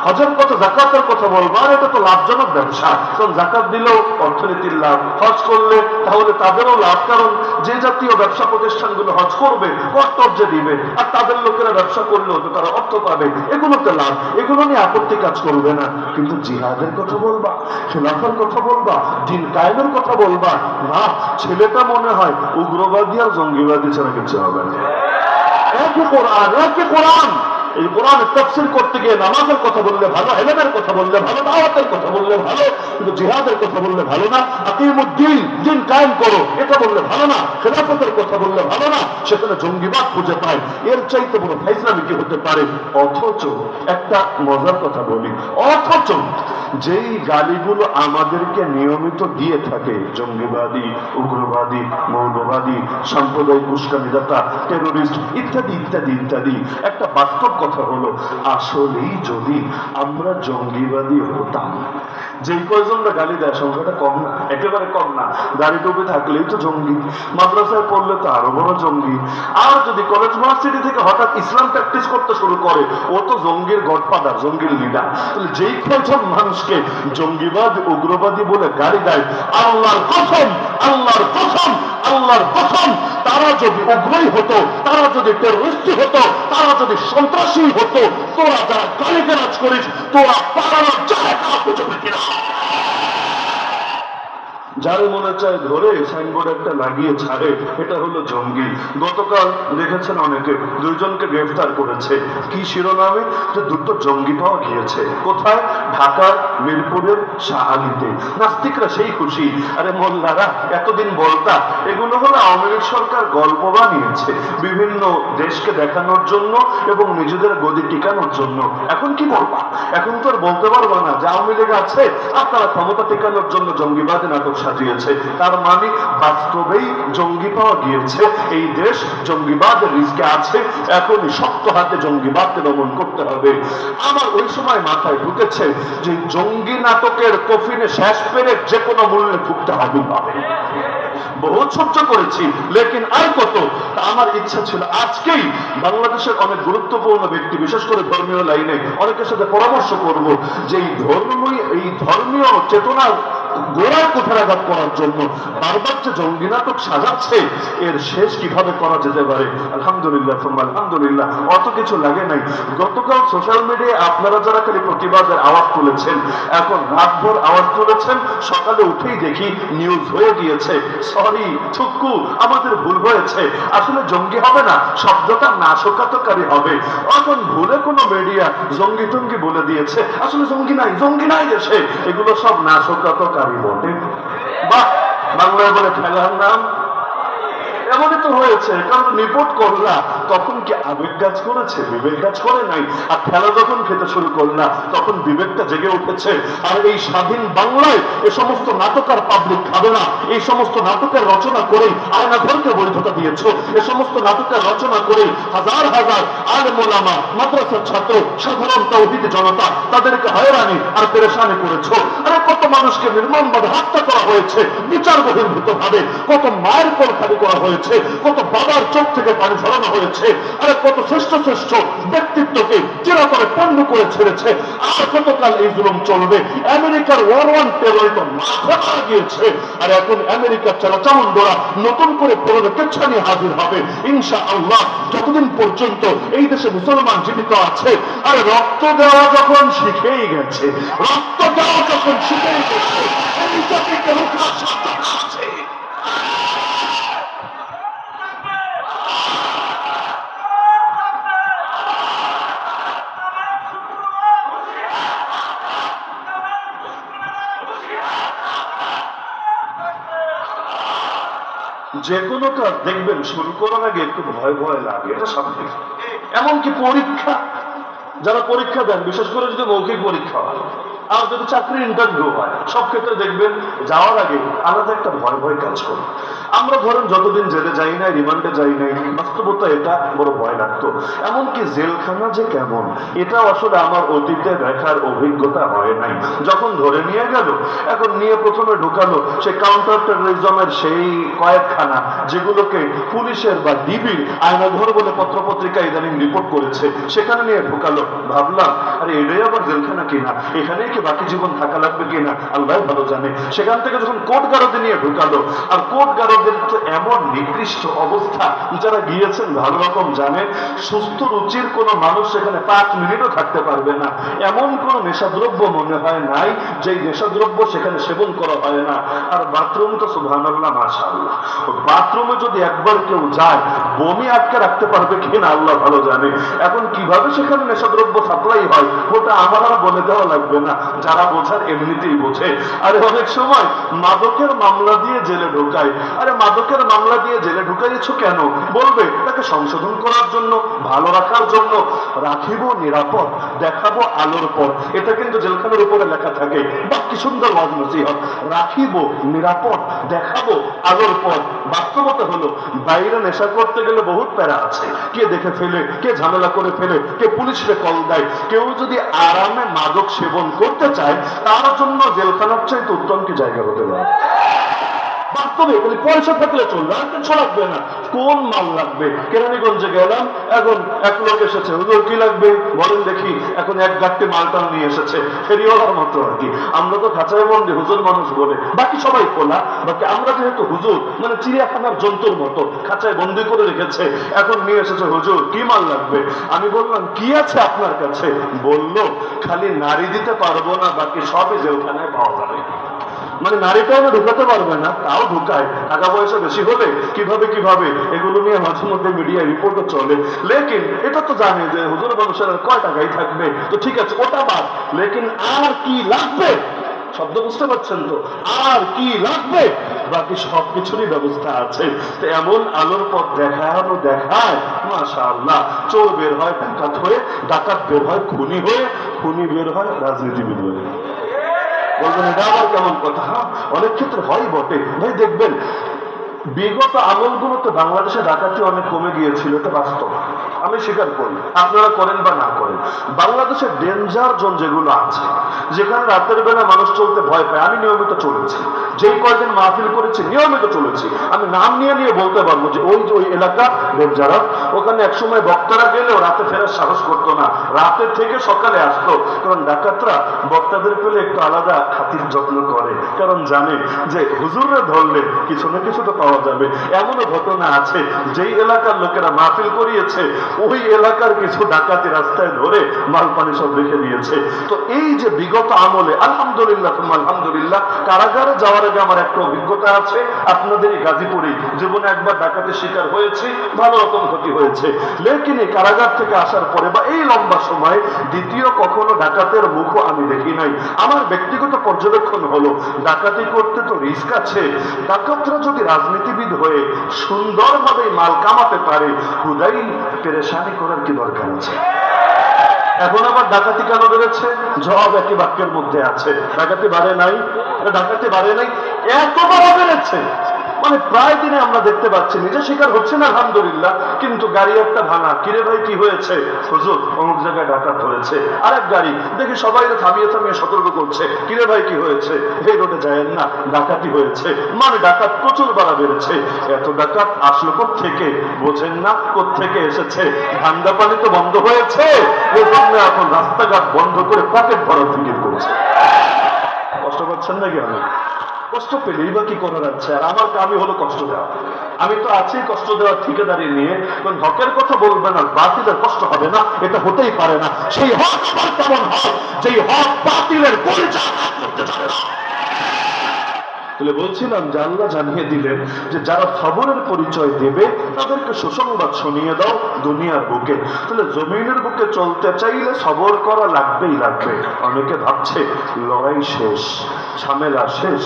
হজের কথা, যাকাতের কথা বলবা, আর এটা তো লাভজনক ব্যবসা, কারণ যাকাত দিলেও অর্থনীতির লাভ, হজ করলে তাহলে তাদেরও লাভ, কারণ যে জাতীয় ব্যবসা প্রতিষ্ঠানগুলো হজ করবে কর্তব্য দিবে, আর তাদের লোকেরা ব্যবসা করলেও তো তারা অর্থ পাবে, এগুলোতে লাভ, এগুলো নিয়ে আপত্তি কাজ করবে না। কিন্তু জিহাদের কথা বলবা, খেলাফার কথা বলবা, দিন কায়েমের কথা বলবা, না, ছেলেটা মনে হয় উগ্রবাদী আর জঙ্গিবাদী ছাড়া কিছু হবে না। একই কোরআন, একই কোরআন। এই কোরআনের তাফসীর করতে গিয়ে নামাজের কথা বললে ভালো, ইলমের কথা বললে ভালো, দাওয়াতের কথা বললে ভালো, কিন্তু জিহাদের কথা বললে ভালো না, আকিমুদ্দিন, দিন কায়েম করো এটা বললে ভালো না, খেলাফতের কথা বললে ভালো না, সেখানে জঙ্গিবাদ খুঁজে পায়। এর চাইতে বড় ফাইজলামি কি হতে পারে? অথচ একটা মজার কথা বলি, অথচ যেই গালিগুলো আমাদেরকে নিয়মিত দিয়ে থাকে জঙ্গিবাদী, উগ্রবাদী, মৌলবাদী, সাম্প্রদায়িক উস্কানিদাতা, টেরোরিস্ট ইত্যাদি ইত্যাদি ইত্যাদি, একটা বাস্তব কথা হলো আসলেই যদি আমরা জঙ্গিবাদী হতাম, যে কয়জনরা গালি দেয় সংখ্যাটা কম না, একেবারে কম না। দাড়ি টুপি থাকলেই তো জঙ্গি, মাদ্রাসায় পড়লে তো আরো বড় জঙ্গি, আর যদি কলেজ ভার্সিটি থেকে হঠাৎ ইসলাম প্র্যাকটিস করতে শুরু করে ও তো জঙ্গির গডফাদার, জঙ্গির লিডার। তাহলে যেই কয়জন মানুষকে জঙ্গিবাদ উগ্রবাদী বলে গালি দেয়, আল্লাহর কসম, আল্লাহর কসম, আল্লাহর কসম, তারা যদি উগ্রই হতো, তারা যদি টেররিস্ট হতো, তারা যদি সন্ত্রাসী হতো, তোরা যারা গালিগালাজ করিস তোরা পালানোর জায়গা খুঁজে পেতি না। যার মনে চায় ধরে সাইনবোর্ড একটা লাগিয়ে ছাড়ে, এটা হলো জঙ্গি। গতকাল দেখেছেন অনেকে দুইজনকে গ্রেফতার করেছে, কি শিরোনামে? যে দুটো জঙ্গি পাওয়া গিয়েছে। কোথায়? ঢাকার মিরপুরের শাহালিতে। নাস্তিকরা সেই খুশি, আরে মোল্লারা এতদিন বলতা এগুলো হলো আওয়ামী লীগ সরকার গল্প বানিয়েছে বিভিন্ন দেশকে দেখানোর জন্য এবং নিজেদের গদি টিকানোর জন্য। এখন কি বলবা? এখন তো আর বলতে পারবা না যে আওয়ামী লীগ আছে আর তারা ক্ষমতা টিকানোর জন্য জঙ্গিবাদী নাটক সাজিয়েছে। তার মানে বাস্তবেই জঙ্গি পাওয়া গিয়েছে, এই দেশ জঙ্গিবাদের রিস্কে আছে, এখনই শক্ত হাতে জঙ্গিবাদকে দমন করতে হবে। আমার ওই সময় মাথায় ঢুকেছে যে জঙ্গি নাটকের কফিনে শেষ পেরে যে কোনো মূল্যে ঢুকতে হবে। বহুত সহ্য করেছি, লেকিন আর কত। আমার ইচ্ছা ছিল আজকেই বাংলাদেশের অনেক গুরুত্বপূর্ণ ব্যক্তি, বিশেষ করে ধর্মীয় লাইনে অনেকের সাথে পরামর্শ করব যে এই ধর্মীয় চেতনা গোড়ায় কোঠারাঘাত করার জন্য বারবার যে জঙ্গি নাটক সাজাচ্ছে, এর শেষ কিভাবে করা যেতে পারে। আলহামদুলিল্লাহ, আলহামদুলিল্লাহ, অত কিছু লাগে নাই। গতকাল সোশ্যাল মিডিয়ায় আপনারা যারা খালি প্রতিবাদের আওয়াজ তুলেছেন, এখন রাতভর আওয়াজ তুলেছেন, সকালে উঠেই দেখি নিউজ হয়ে গিয়েছে। সরি থুক্কু, আমাদের ভুল হয়েছে, আসলে জঙ্গি হবে না, শব্দটা নাশকতাকারী হবে। এখন ভুলে কোনো মিডিয়া জঙ্গি টঙ্গি বলে দিয়েছে, আসলে জঙ্গি নাই, জঙ্গি নাই দেশে, এগুলো সব নাশকতাকারী বটে। বাহ, বাংলায় বলে ঠেলার নাম এমনই তো হয়েছে, কারণ রিপোর্ট করলা তখন কি আবেগ কাজ করেছে, বিবেক কাজ করে নাই। আর খেলা যখন খেতে শুরু করলা তখন বিবেকটা জেগে উঠেছে। আর এই স্বাধীন বাংলায় এ সমস্ত নাটক আর পাবলিক খাবে না। এই সমস্ত নাটকের রচনা করে আয়নাঘরকে বৈধতা দিয়েছো, এ সমস্ত নাটকের রচনা করে হাজার হাজার আলেম ওলামা, মাদ্রাসার ছাত্র, সাধারণ তাওহীদ জনতা তাদেরকে হয়রানি আর পেরেশানি করেছো। আরে কত মানুষকে নির্মমভাবে হত্যা করা হয়েছে বিচার বহির্ভূত ভাবে, কত মায়ের কোল খালি করা হয়েছে, কত বাবার চোখ থেকে পানি ঝরানো হয়েছে, আরে কত শ্রেষ্ঠ শ্রেষ্ঠ ব্যক্তিত্বকে চিরতরে পণ্য করে ছেড়েছে। আর কতকাল এই জুলুম চলবে? আমেরিকার ওয়ার ওয়ান টেরর তো মাথা মারা গিয়েছে, আর এখন আমেরিকার চালা চামুন্ডরা নতুন করে পুরনো কেচ্ছা নিয়ে হাজির হবে ইনশাআল্লাহ। যতদিন পর্যন্ত এই দেশে মুসলমান জীবিত আছে, আর রক্ত দেওয়া যখন শিখেই গেছে, রক্ত দেওয়া যখন শিখেই গেছে, এই জাতিকে রক্ষার সাথে আছে। যে কোনো কাজ দেখবেন শুরু করার আগে একটু ভয় ভয় লাগে, এটা স্বাভাবিক। এমনকি পরীক্ষা, যারা পরীক্ষা দেন, বিশেষ করে যদি মৌখিক পরীক্ষা হয় আর যদি চাকরির ইন্টারভিউ হয়, সব ক্ষেত্রে দেখবেন যাওয়ার আগে আলাদা একটা ভয় ভয় কাজ করে। আমরা ধরেন যতদিন জেলে যাই নাই, রিমান্ডে যাই নাই, বাস্তবতা এটা বড় ভয় লাগতো। এমনকি জেলখানা যে কেমন, এটা আসলে আমার অতীতে দেখার অভিজ্ঞতা হয় নাই। যখন ধরে নিয়ে গেল, এখন নিয়ে প্রথমে ঢুকালো সে কাউন্টার টেরোরিজমের সেই কয়েকখানা, যেগুলোকে পুলিশের বা ডিবির আয়নাঘর বলে পত্রপত্রিকা ইদানিং রিপোর্ট করেছে, সেখানে নিয়ে ঢুকালো। ভাবলাম আরে এটাই আবার জেলখানা কিনা, এখানেই কি বাকি জীবন থাকা লাগবে কিনা আল্লাহ ভালো জানে। সেখান থেকে যখন কোর্ট গারদে নিয়ে ঢুকালো, আর কোর্ট গারদের তো এমন নিকৃষ্ট অবস্থা, যারা গিয়েছেন ভালো রকম জানেন, সুস্থ রুচির কোনো মানুষ সেখানে 5 মিনিটও থাকতে পারবে না। এমন কোন নেশাদ্রব্য মনে হয় নাই যে নেশাদ্রব্য সেখানে সেবন করা হয় না। আর বাথরুম তো সুবহানাল্লাহ মাশাআল্লাহ, বাথরুমে যদি একবার কেউ যায় বমি আটকে রাখতে পারবে কিনা আল্লাহ ভালো জানে। এখন কিভাবে সেখানে নেশাদ্রব্য সাপ্লাই হয় ওটা আমার আর বলে দেওয়া লাগবে না, যারা বোঝার এমনিতেই বোঝে। আরে অনেক সময় মাদকের মামলা দিয়ে জেলে ঢোকায়। আরে মাদকের মামলা দিয়ে জেলে ঢুকাইছো কেন? বলবে তাকে সংশোধন করার জন্য, ভালো রাখার জন্য। রাখিব নিরাপদ, দেখাবো আলোর পর, এটা কিন্তু জেলখানার উপরে লেখা থাকে। বাহ কি সুন্দর ওয়াজ নসিহত, রাখিব নিরাপদ, দেখাবো আলোর পর। বাস্তবতা হলো বাইরে নেশা করতে গেলে বহুত প্যারা আছে, কে দেখে ফেলে, কে ঝামেলা করে ফেলে, কে পুলিশে কল দেয়। কেউ যদি আরামে মাদক সেবন করতে চায় তার জন্য জেলখানার চাইতে উত্তম কি জায়গা হতে পারে? বাস্তবে খালি পয়সা থাকলে চলবে, আর কিছু লাগবে না। কোন মাল লাগবে? কেরানীগঞ্জে গেলাম, এখন এক লোক এসেছে, হুজুর কি লাগবে বলেন দেখি। এখন এক গাড়ি মালটাল নিয়ে এসেছে, ফেরিওয়ালার মতো আর কি। আমরা তো খাঁচায় বন্দি হুজুর মানুষ বলে, বাকি সবাই খোলা। বাকি আমরা যেহেতু হুজুর, মানে চিড়িয়াখানার জন্তুর মতো খাঁচায় বন্দি করে রেখেছে। এখন নিয়ে এসেছে, হুজুর কি মাল লাগবে? আমি বললাম কি আছে আপনার কাছে? বলল খালি নারী দিতে পারবো না, বাকি সবই জেলখানায় পাওয়া যাবে। মানে নারীটাও ঢুকাতে পারবে না, তাও ঢুকায়। টাকা পয়সা বেশি হলে কিভাবে কিভাবে, এগুলো নিয়ে মাঝে মধ্যে মিডিয়া রিপোর্টও চলে। লেকিন এটা তো জানে যে হুজুর মানুষের কয় টাকাই থাকবে, তো ঠিক আছে ওটা বাদ। লেকিন আর কি লাগবে? শব্দ বুঝতে পারছেন তো? আর কি লাগবে? বাকি সবকিছুরই ব্যবস্থা আছে। তো এমন আলোর পথ দেখানো দেখায় মাশাআল্লাহ, চোর বের হয় ডাকাত হয়ে, ডাকাত বের হয় খুনি হয়ে, খুনি বের হয় রাজনীতিবিদ হয়ে। বলবেন এটা আবার কেমন কথা? অনেক ক্ষেত্রে হয় বটে ভাই। দেখবেন বিগত আমলগুলোতে বাংলাদেশে ডাকাতি অনেক কমে গিয়েছিল, এটা বাস্তব, আমি স্বীকার করি, আপনারা করেন বা না করেন। বাংলাদেশের ডেঞ্জার জোন যেগুলো আছে, যেখানে রাতের বেলা মানুষ চলতে ভয় পায়, আমি নিয়মিত চলেছি। যেই কয়েকদিন মাহফিল করেছি নিয়মিত চলেছি। আমি নাম নিয়ে নিয়ে বলতে পারবো যে ওই যে ওই এলাকা ডেঞ্জারাস, ওখানে একসময় বক্তারা গেলেও রাতে ফেরার সাহস করতো না, রাতে থেকে সকালে আসতো। কারণ ডাকাতরা বক্তাদের পেলে একটু আলাদা খাতির যত্ন করে, কারণ জানে যে হুজুরে ধরলে কিছু না কিছু তো পাওয়া যাবে। এমনও ঘটনা আছে যেই এলাকার লোকেরা মাহফিল করিয়েছে ওই এলাকার কিছু ডাকাতি রাস্তায় ধরে মাল পানি সব রেখে দিয়েছে। তো এই যে বিগত আমলে আলহামদুলিল্লাহ আলহামদুলিল্লাহ, কারাগারে যাওয়ার আগে আমার একটা অভিজ্ঞতা আছে, আপনাদেরই গাজীপুরে জীবনে একবার ডাকাতের শিকার হয়েছি, ভালো রকম ক্ষতি হয়েছে। লেকিন এই কারাগার থেকে আসার পরে বা এই লম্বা সময় দ্বিতীয় কখনো ডাকাতের মুখও আমি দেখি নাই। আমার ব্যক্তিগত পর্যবেক্ষণ হলো ডাকাতি করতে তো রিস্ক আছে। ডাকাতরা যদি রাজনীতি রাজনীতিবিদ হয়ে সুন্দরভাবে মাল কামাতে পারে, হুদাই পেরেশানি করার কি দরকার আছে? এখন আবার ডাকাতি কেন বেড়েছে? জবাব একই বাক্যের মধ্যে আছে, ডাকাতি বাড়ে নাই, ডাকাতি বাড়ে নাই, এতবার বেড়েছে। মানে প্রায় দিনে আমরা দেখতে পাচ্ছি, নিজে শিকার হচ্ছে না আলহামদুলিল্লাহ, কিন্তু গাড়ি একটা ভাঙা, কিরে ভাই কি হয়েছে? হুজুর অমুক জায়গায় ডাকাত ধরেছে। আরেক গাড়ি দেখি সবাই থামিয়ে থামিয়ে সতর্ক করছে, কিরে ভাই কি হয়েছে? এই রোডে যায়েন না, ডাকাতি হয়েছে। মানে ডাকাত প্রচুর বাড়া বেড়েছে। এত ডাকাত আসলো কোত্থেকে বোঝেন না, কোত্থেকে এসেছে? ঠান্ডা পানি তো বন্ধ হয়েছে, এজন্য এখন রাস্তাঘাট বন্ধ করে পকেট ভরা ফিকির করছে। কষ্ট পাচ্ছেন নাকি? অনেক কষ্ট পেলেই বা কি করার আছে? আর আমার কামই হলো কষ্ট দেওয়া। আমি তো আছি কষ্ট দেওয়ার ঠিকাদারি নিয়ে। হকের কথা বলবেন আর বাতিলের কষ্ট হবে না, এটা হতেই পারে না। সেই হক কেমন হয় যেই হক বাতিলের পরিচয় করতে পারে না। তাহলে বলছিলাম যে আল্লাহ জানিয়ে দিলেন যে যারা সবরের পরিচয় দেবে তাদেরকে সুসংবাদ শুনিয়ে দাও দুনিয়ার বুকে। তাহলে জমিনের বুকে চলতে চাইলে সবর করা লাগবেই লাগবে। অনেকে ভাবছে লড়াই শেষ, ঝামেলা শেষ,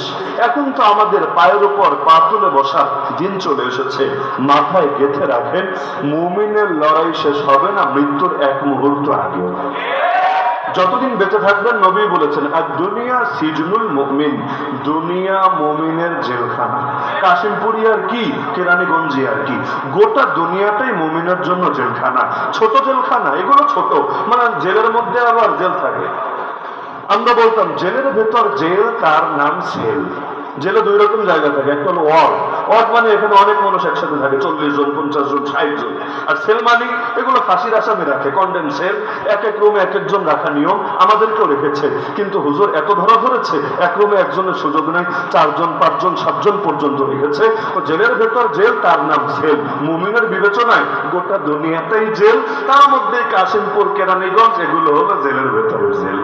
এখন তো আমাদের পায়ের উপর পা তুলে বসার দিন চলে এসেছে। মাথায় গেঁথে রাখেন, মুমিনের লড়াই শেষ হবে না মৃত্যুর এক মুহূর্ত আগেও। যতদিন বেঁচে থাকবেন, নবী বলেছেন আর দুনিয়া সিজনুল মুমিন, দুনিয়া মুমিনের জেলখানা। কাশিমপুরি আর কি, কেরানীগঞ্জি আর কি, গোটা দুনিয়াটাই মুমিনের জন্য জেলখানা। ছোট জেলখানা, এগুলো ছোট, মানে জেলের মধ্যে আবার জেল থাকে। আমরা বলতাম জেলের ভেতর জেল, তার নাম সেল। জেলে দুই রকম জায়গা থাকে, একটা হলো ওয়ার্ড। ওয়ার্ড মানে এখানে অনেক মানুষ একসাথে থাকে, 40 জন, 50 জন, 60 জন। আর সেল মানে এগুলো ফাঁসির আসামি রাখে, কন্ডেম সেল। এক এক রুমে এক একজন রাখা নিয়ম, আমাদেরকেও রেখেছে। কিন্তু হুজুর এত ধরা ধরেছে, এক রুমে একজনের সুযোগ নেই, 4 জন, 5 জন, 7 জন পর্যন্ত রেখেছে। তো জেলের ভেতর জেল, তার নাম সেল। মুমিনের বিবেচনায় গোটা দুনিয়াটাই জেল, তার মধ্যে কাশিমপুর, কেরানীগঞ্জ এগুলো হলো জেলের ভেতরের জেল।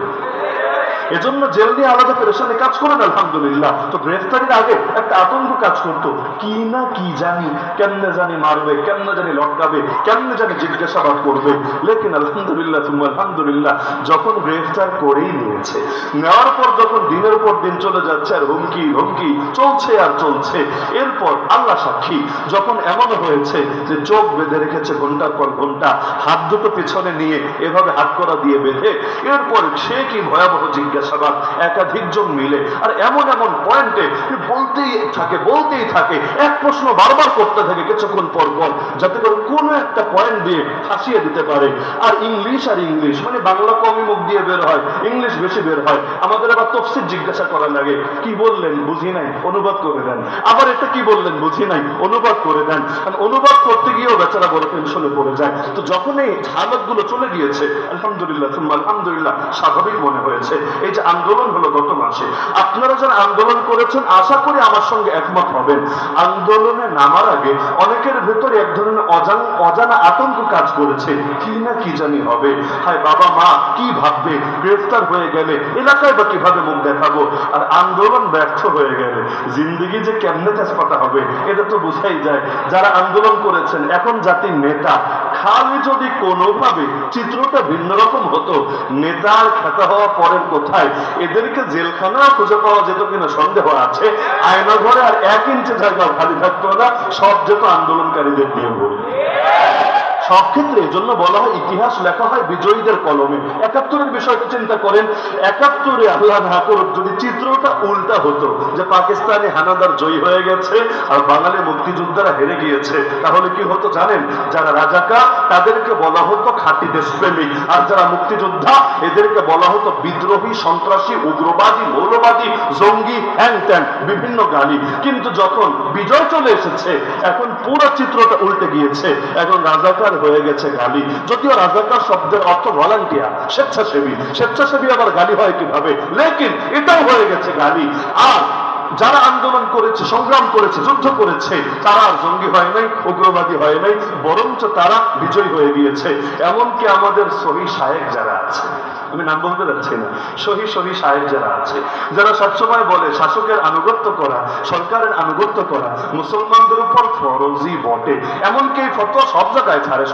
এজন্য জেল নিয়ে আলাদা পেরেশানি কাজ করেন আলহামদুলিল্লাহ। তো গ্রেফতারির আগে একটা আতঙ্ক কাজ করতো, কি না কি জানি, কেমনে জানি মারবে, কেমনে জানি লটকাবে, কেমনে জানি জিজ্ঞাসাবাদ করবে। লেকিন আলহামদুলিল্লাহ তুম্মা আলহামদুলিল্লাহ, যখন গ্রেফতার করেই নিয়েছে, নেওয়ার পর যখন দিনের পর দিন চলে যাচ্ছে আর হুমকি হুমকি চলছে আর চলছে, এরপর আল্লাহ সাক্ষী যখন এমন হয়েছে যে চোখ বেঁধে রেখেছে ঘন্টার পর ঘন্টা, হাত দুটো পেছনে নিয়ে এভাবে হাত করা দিয়ে বেঁধে, এরপর সে কি ভয়াবহ জিজ্ঞাসাবাদ, একাধিক জন মিলে। আর এমন এমন পয়েন্টে বলতেই থাকে, এক প্রশ্ন বারবার করতে থাকে কিছুক্ষণ পর পর, যাতে করে কোনো একটা পয়েন্ট দিয়ে ফাঁসিয়ে দিতে পারে। আর ইংলিশ মানে বাংলা কমই মুখ দিয়ে বের হয়, ইংলিশ বেশি বের হয়। আমাদের আবার তফসির জিজ্ঞাসা করা লাগে, কি বললেন বুঝি নাই, অনুবাদ করে দেন। আবার এটা কি বললেন বুঝি নাই, অনুবাদ করে দেন। অনুবাদ করতে গিয়েও বেচারা বড় টেনশনে পড়ে যায়। তো যখন এই হালতগুলো চলে গিয়েছে, আলহামদুলিল্লাহ আলহামদুলিল্লাহ স্বাভাবিক মনে হয়েছে। এই যে আন্দোলন হলো গত মাসে, আপনারা যারা আন্দোলন করেছেন আশা করি আমার সঙ্গে একমত হবেন, আন্দোলনে নামার আগে অনেকের ভেতরে এক ধরনের অজানা আতঙ্ক কাজ করেছে, কি না কি জানি হবে, হায় বাবা মা কি ভাববে, গ্রেফতার হয়ে গেলে এলাকায় বা কিভাবে মুখ দেখাবো, আর আন্দোলন ব্যর্থ হয়ে গেলে জিন্দিগি যে কেমনে তেজপাতা হবে এটা তো বোঝাই যায়। যারা আন্দোলন করেছেন এখন জাতির নেতা, খালি যদি কোনোভাবে চিত্রটা ভিন্ন রকম হতো, নেতার খেতা হওয়া পরের কোথায়, এদেরকে জেলখানা খুঁজে পাওয়া যেত কিনা সন্দেহ আছে। আয়না ঘরে আর 1 ইঞ্চি জায়গা খালি থাকতো না, সব যেত আন্দোলনকারীদের নিয়ে বলে। সব ক্ষেত্রে এজন্য বলা হয় ইতিহাস লেখা হয় বিজয়ীদের কলমে। 71-এর বিষয়টা চিন্তা করেন, 71-এ আল্লাহ না করুক যদি চিত্রটা উল্টা হতো, যে পাকিস্তানি হানাদার জয়ী হয়ে গেছে আর বাঙালি মুক্তিযোদ্ধারা হেরে গিয়েছে, তাহলে কি হতো জানেন? যারা রাজাকার তাদেরকে বলা হতো খাঁটি দেশপ্রেমিক, আর যারা মুক্তিযোদ্ধা এদেরকে বলা হতো বিদ্রোহী, সন্ত্রাসী, উগ্রবাদী, মৌলবাদী, জঙ্গি, হ্যাং ত্যাং বিভিন্ন গালি। কিন্তু যখন বিজয় চলে এসেছে, এখন পুরো চিত্রটা উল্টে গিয়েছে, এখন রাজাকার হয়ে গেছে গালি। যদিও রাজাকার শব্দের অর্থ ভলান্টিয়ার, স্বেচ্ছাসেবী আবার গালি হয় কিভাবে, লেকিন এটাও হয়ে গেছে গালি। আর যারা আন্দোলন করেছে, সংগ্রাম করেছে, যুদ্ধ করেছে, তারা আর জঙ্গি হয় নাই, উগ্রবাদী হয় নাই, বরঞ্চ তারা বিজয় হয়ে গিয়েছে। এমনকি আমাদের সহি শায়েখ যারা আছে, আমি নাম বলতে যাচ্ছি না, সহি শায়েখ যারা আছে, যারা সবসময় বলে শাসকের আনুগত্য করা, সরকারের আনুগত্য করা মুসলমানদের উপর ফরজি বটে, এমনকি ফতোয়া সব জায়গায় ছাড়ে।